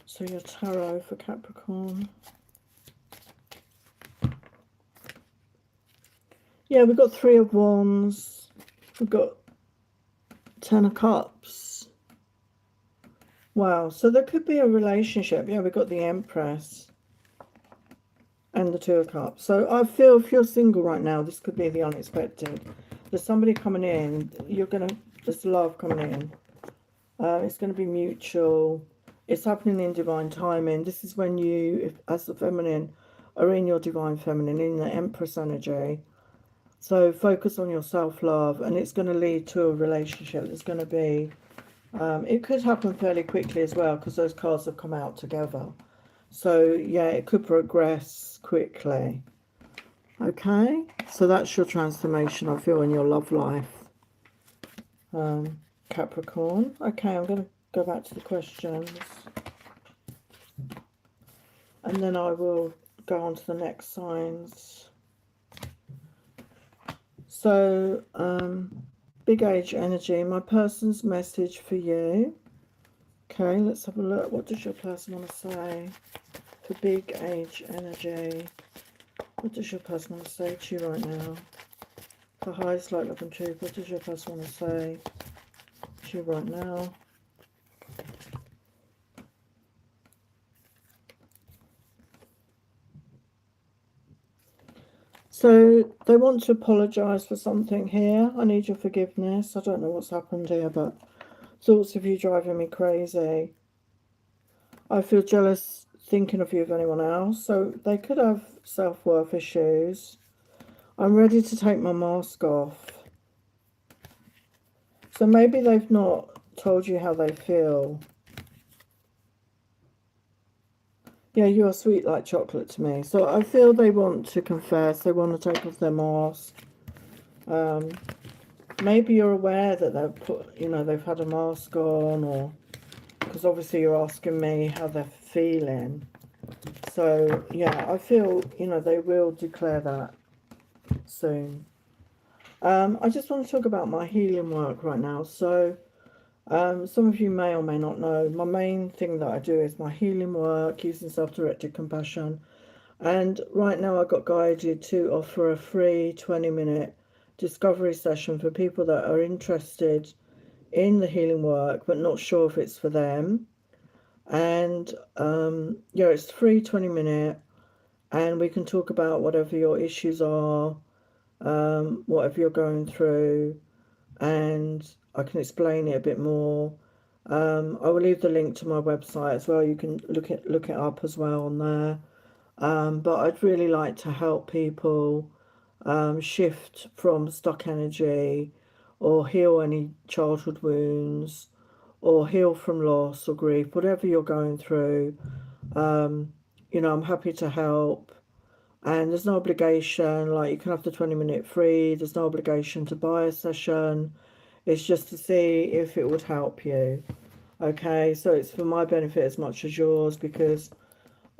So your tarot for Capricorn. Yeah, we've got 3 of Wands. We've got 10 of Cups. Wow, so there could be a relationship. Yeah, we've got the Empress and the 2 of Cups. So I feel if you're single right now, this could be the unexpected. There's somebody coming in. There's love coming in. It's going to be mutual. It's happening in divine timing. This is when you, as the feminine, are in your divine feminine, in the Empress energy. So focus on your self-love, and it's going to lead to a relationship. There's going to be, it could happen fairly quickly as well, because those cards have come out together. So yeah, it could progress quickly. Okay, so that's your transformation, I feel, in your love life, Capricorn. Okay, I'm going to go back to the questions. And then I will go on to the next signs. So, Big Age Energy, my person's message for you. Okay, let's have a look. What does your person want to say for Big Age Energy? What does your person want to say to you right now? For highest light, love and truth, what does your person want to say to you right now? So they want to apologise for something here. I need your forgiveness. I don't know what's happened here, but thoughts of you driving me crazy. I feel jealous thinking of you of anyone else. So they could have self-worth issues. I'm ready to take my mask off. So maybe they've not told you how they feel. Yeah, you are sweet like chocolate to me. So I feel they want to confess. They want to take off their mask. Maybe you're aware that they've had a mask on, or because obviously you're asking me how they're feeling. So yeah, I feel they will declare that soon. I just want to talk about my healing work right now. So some of you may or may not know, my main thing that I do is my healing work using self-directed compassion. And right now I got guided to offer a free 20-minute discovery session for people that are interested in the healing work but not sure if it's for them. And yeah, it's free, 20-minute, and we can talk about whatever your issues are, whatever you're going through, and I can explain it a bit more. I will leave the link to my website as well. You can look it up as well on there. But I'd really like to help people shift from stuck energy, or heal any childhood wounds, or heal from loss or grief, whatever you're going through. You know, I'm happy to help. And there's no obligation, like you can have the 20-minute free, there's no obligation to buy a session. It's just to see if it would help you. Okay, so it's for my benefit as much as yours, because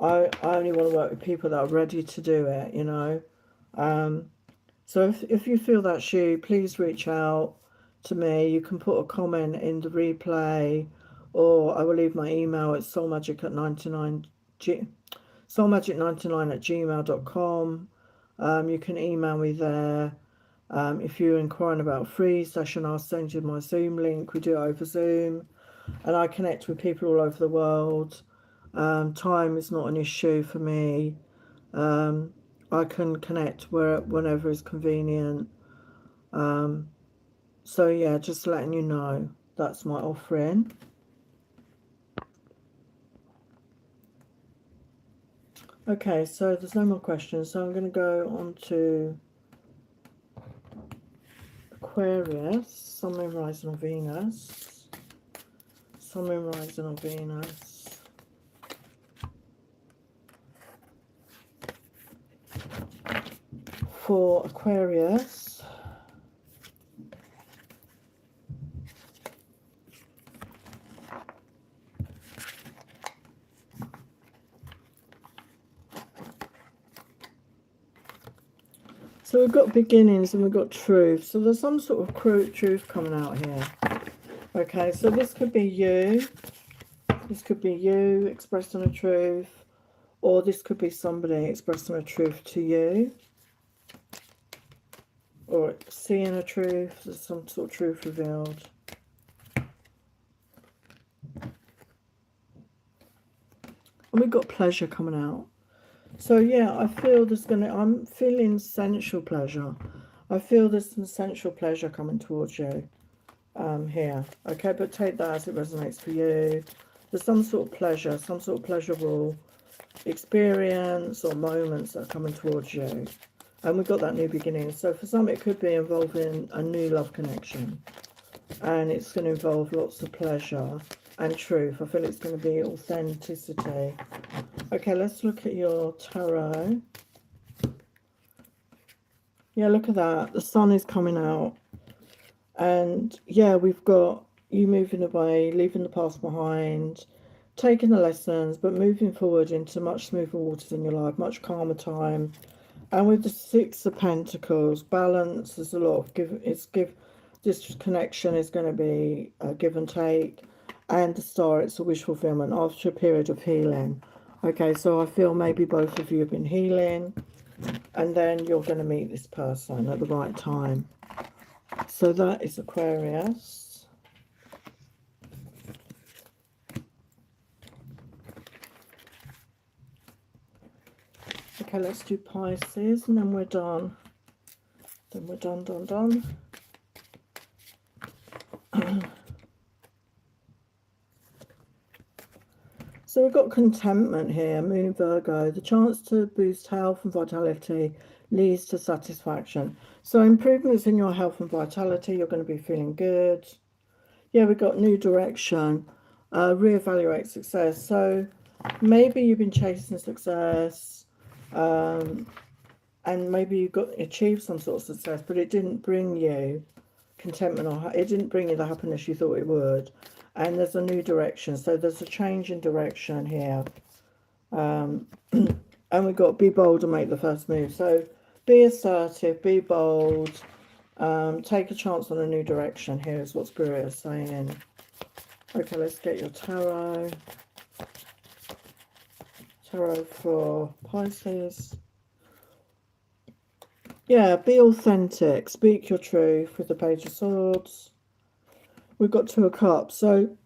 I only want to work with people that are ready to do it, you know. So if you feel that's you, please reach out to me. You can put a comment in the replay, or I will leave my email. It's soulmagic99@gmail.com. You can email me there. If you're inquiring about a free session, I'll send you my Zoom link. We do it over Zoom, and I connect with people all over the world. Time is not an issue for me. I can connect whenever is convenient. So yeah, just letting you know, that's my offering. Okay, so there's no more questions, so I'm going to go on to Aquarius, Sun, Moon, Rising on Venus. Sun, Moon, Rising on Venus. For Aquarius, so we've got beginnings and we've got truth. So there's some sort of truth coming out here. Okay, so this could be you. This could be you expressing a truth, or this could be somebody expressing a truth to you, or seeing a truth. There's some sort of truth revealed. And we've got pleasure coming out. So yeah, I feel I'm feeling sensual pleasure. I feel there's some sensual pleasure coming towards you here. Okay, but take that as it resonates for you. There's some sort of pleasure, some sort of pleasurable experience or moments that are coming towards you. And we've got that new beginning. So for some, it could be involving a new love connection. And it's going to involve lots of pleasure and truth. I feel it's going to be authenticity. Okay, let's look at your tarot. Yeah, look at that. The sun is coming out. And yeah, we've got you moving away, leaving the past behind, taking the lessons, but moving forward into much smoother waters in your life, much calmer time. And with the Six of Pentacles, balance, there's a lot of this connection is going to be a give and take. And the Star, it's a wish fulfillment after a period of healing. Okay, so I feel maybe both of you have been healing, and then you're going to meet this person at the right time. So that is Aquarius. Okay, let's do Pisces, and then we're done. Then we're done. So we've got contentment here, Moon, Virgo. The chance to boost health and vitality leads to satisfaction. So improvements in your health and vitality, you're going to be feeling good. Yeah, we've got new direction, reevaluate success. So maybe you've been chasing success, and maybe you achieved some sort of success, but it didn't bring you contentment, or it didn't bring you the happiness you thought it would. And there's a new direction, so there's a change in direction here. And we've got be bold and make the first move. So be assertive, be bold, take a chance on a new direction. Here is what Spirit is saying. Okay, let's get your tarot. Tarot for Pisces. Yeah, be authentic. Speak your truth with the Page of Swords. We've got Two of Cups. So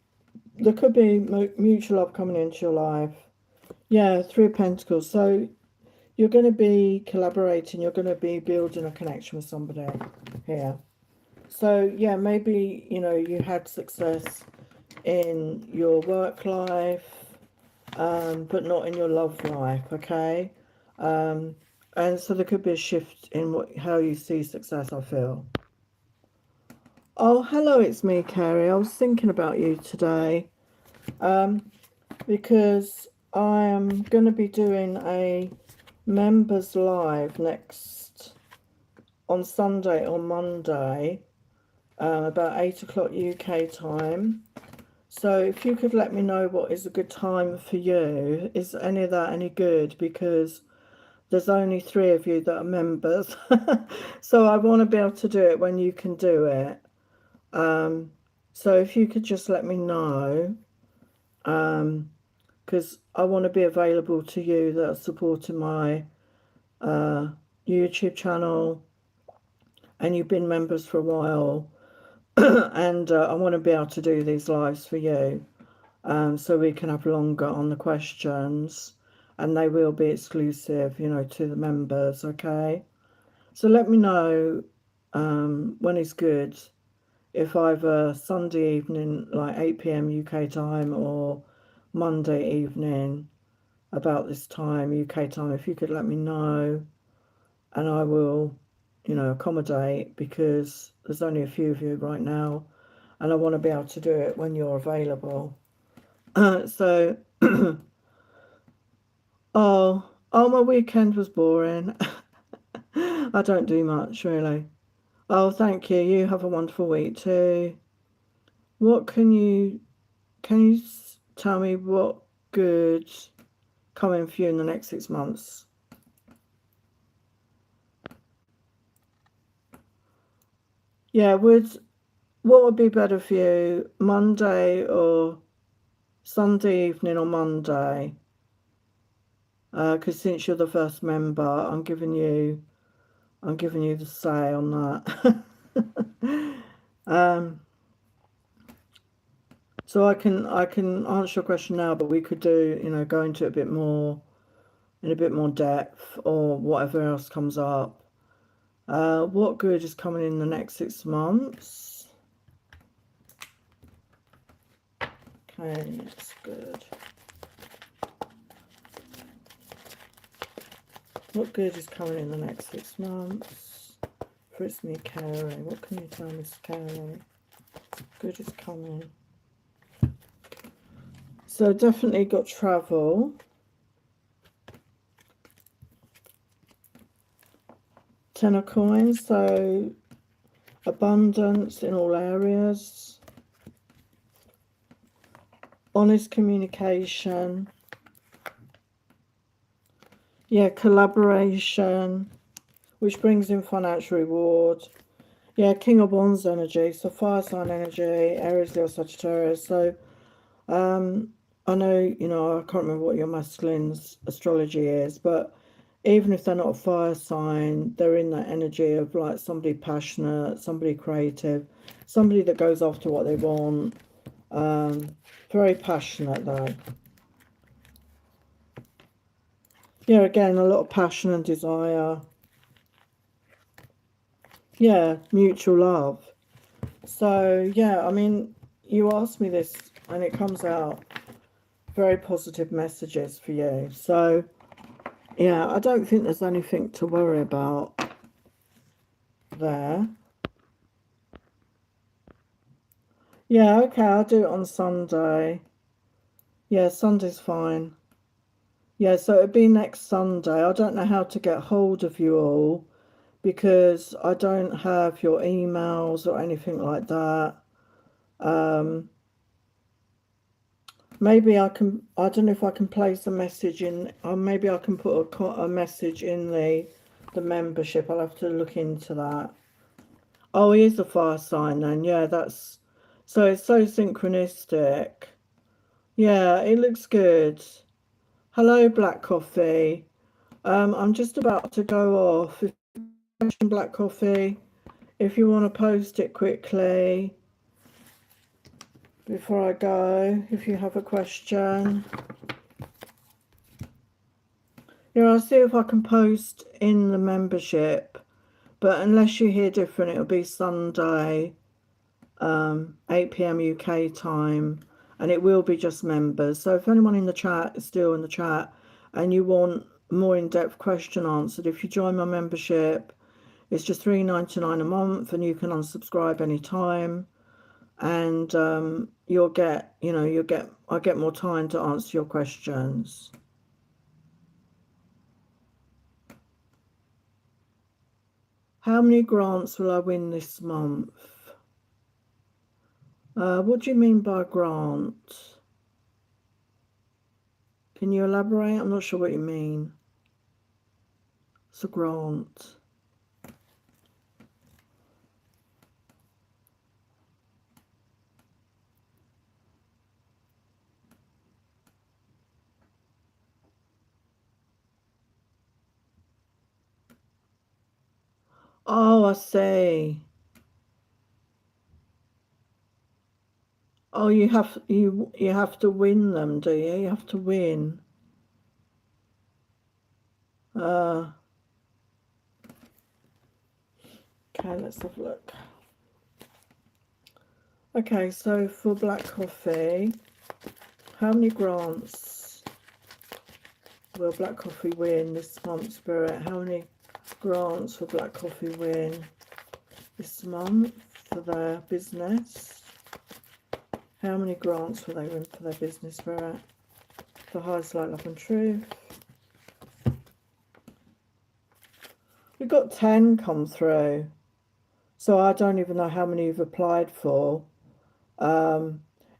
there could be mutual love coming into your life. Yeah, Three of Pentacles. So you're going to be collaborating. You're going to be building a connection with somebody here. So, yeah, maybe, you know, you had success in your work life, but not in your love life, okay? And so there could be a shift in how you see success, I feel. Oh, hello, it's me, Carrie. I was thinking about you today because I am going to be doing a members live on Sunday or Monday, about 8 o'clock UK time. So if you could let me know what is a good time for you. Is any of that any good? Because there's only 3 of you that are members. So I want to be able to do it when you can do it. So if you could just let me know, because I want to be available to you that are supporting my YouTube channel and you've been members for a while. And I want to be able to do these lives for you, so we can have longer on the questions, and they will be exclusive, you know, to the members. Okay, so let me know when it's good, if either Sunday evening like 8 p.m. UK time or Monday evening about this time UK time. If you could let me know, and I will, you know, accommodate, because there's only a few of you right now and I want to be able to do it when you're available. So oh, my weekend was boring. I don't do much really. Oh, thank you. You have a wonderful week too. What can you tell me what good coming for you in the next 6 months? Yeah, what would be better for you, Monday or Sunday evening or Monday? Because since you're the first member, I'm giving you the say on that. So I can answer your question now, but we could do, you know, go into it a bit more, in a bit more depth, or whatever else comes up. What good is coming in the next 6 months? Okay, that's good. What good is coming in the next 6 months? For it's me, Carrie. What can you tell me, Carrie? Good is coming. So definitely got travel. Ten of coins, so abundance in all areas. Honest communication. Yeah, collaboration, which brings in financial reward. Yeah, King of Wands energy, so fire sign energy, Aries, Leo, Sagittarius. So I know, you know, I can't remember what your masculine's astrology is, but even if they're not a fire sign, they're in that energy of like somebody passionate, somebody creative, somebody that goes after what they want. Very passionate though. Yeah, again, a lot of passion and desire. Yeah, mutual love. So, yeah, I mean, you asked me this and it comes out very positive messages for you. So, yeah, I don't think there's anything to worry about there. Yeah, okay, I'll do it on Sunday. Yeah, Sunday's fine. Yeah, so it'll be next Sunday. I don't know how to get hold of you all because I don't have your emails or anything like that. Maybe I don't know if I can place a message in, or maybe I can put a message in the membership. I'll have to look into that. Oh, he is a fire sign then. Yeah, so it's so synchronistic. Yeah, it looks good. Hello, Black Coffee. I'm just about to go off. If Black Coffee. If you want to post it quickly before I go, if you have a question. Yeah, I'll see if I can post in the membership, but unless you hear different, it'll be Sunday, 8 p.m. UK time, and it will be just members. So if anyone in the chat is still in the chat and you want more in-depth question answered, if you join my membership, it's just $3.99 a month, and you can unsubscribe anytime, and you'll get, I get more time to answer your questions. How many grants will I win this month? What do you mean by grant? Can you elaborate? I'm not sure what you mean. It's a grant. Oh, I see. Oh, you have to win them, do you? You have to win. Okay, let's have a look. Okay, so for Black Coffee, how many grants will Black Coffee win this month, Spirit? How many grants will Black Coffee win this month for their business? How many grants will they win for their business, Spirit? For highest light, love and truth. We've got 10 come through. So I don't even know how many you've applied for.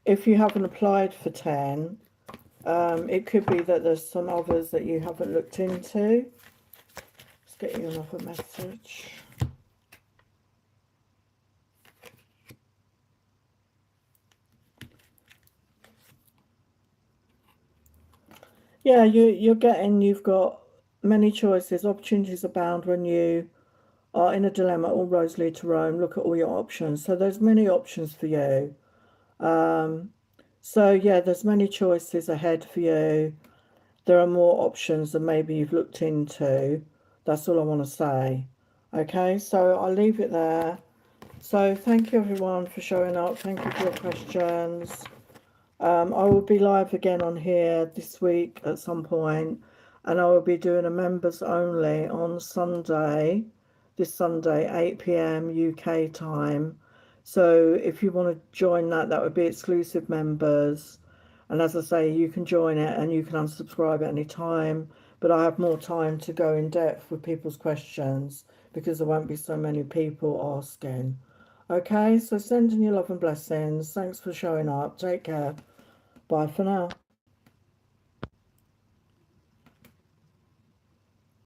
If you haven't applied for 10, it could be that there's some others that you haven't looked into. Let's get you another message. Yeah, you've got many choices. Opportunities abound when you are in a dilemma. All roads lead to Rome. Look at all your options. So there's many options for you. So yeah, there's many choices ahead for you. There are more options than maybe you've looked into. That's all I want to say. Okay, so I'll leave it there. So thank you everyone for showing up. Thank you for your questions. I will be live again on here this week at some point, and I will be doing a members only on Sunday, this Sunday, 8 p.m. UK time. So if you want to join that, that would be exclusive members. And as I say, you can join it and you can unsubscribe at any time. But I have more time to go in depth with people's questions because there won't be so many people asking. Okay, so sending you love and blessings. Thanks for showing up. Take care. Bye for now.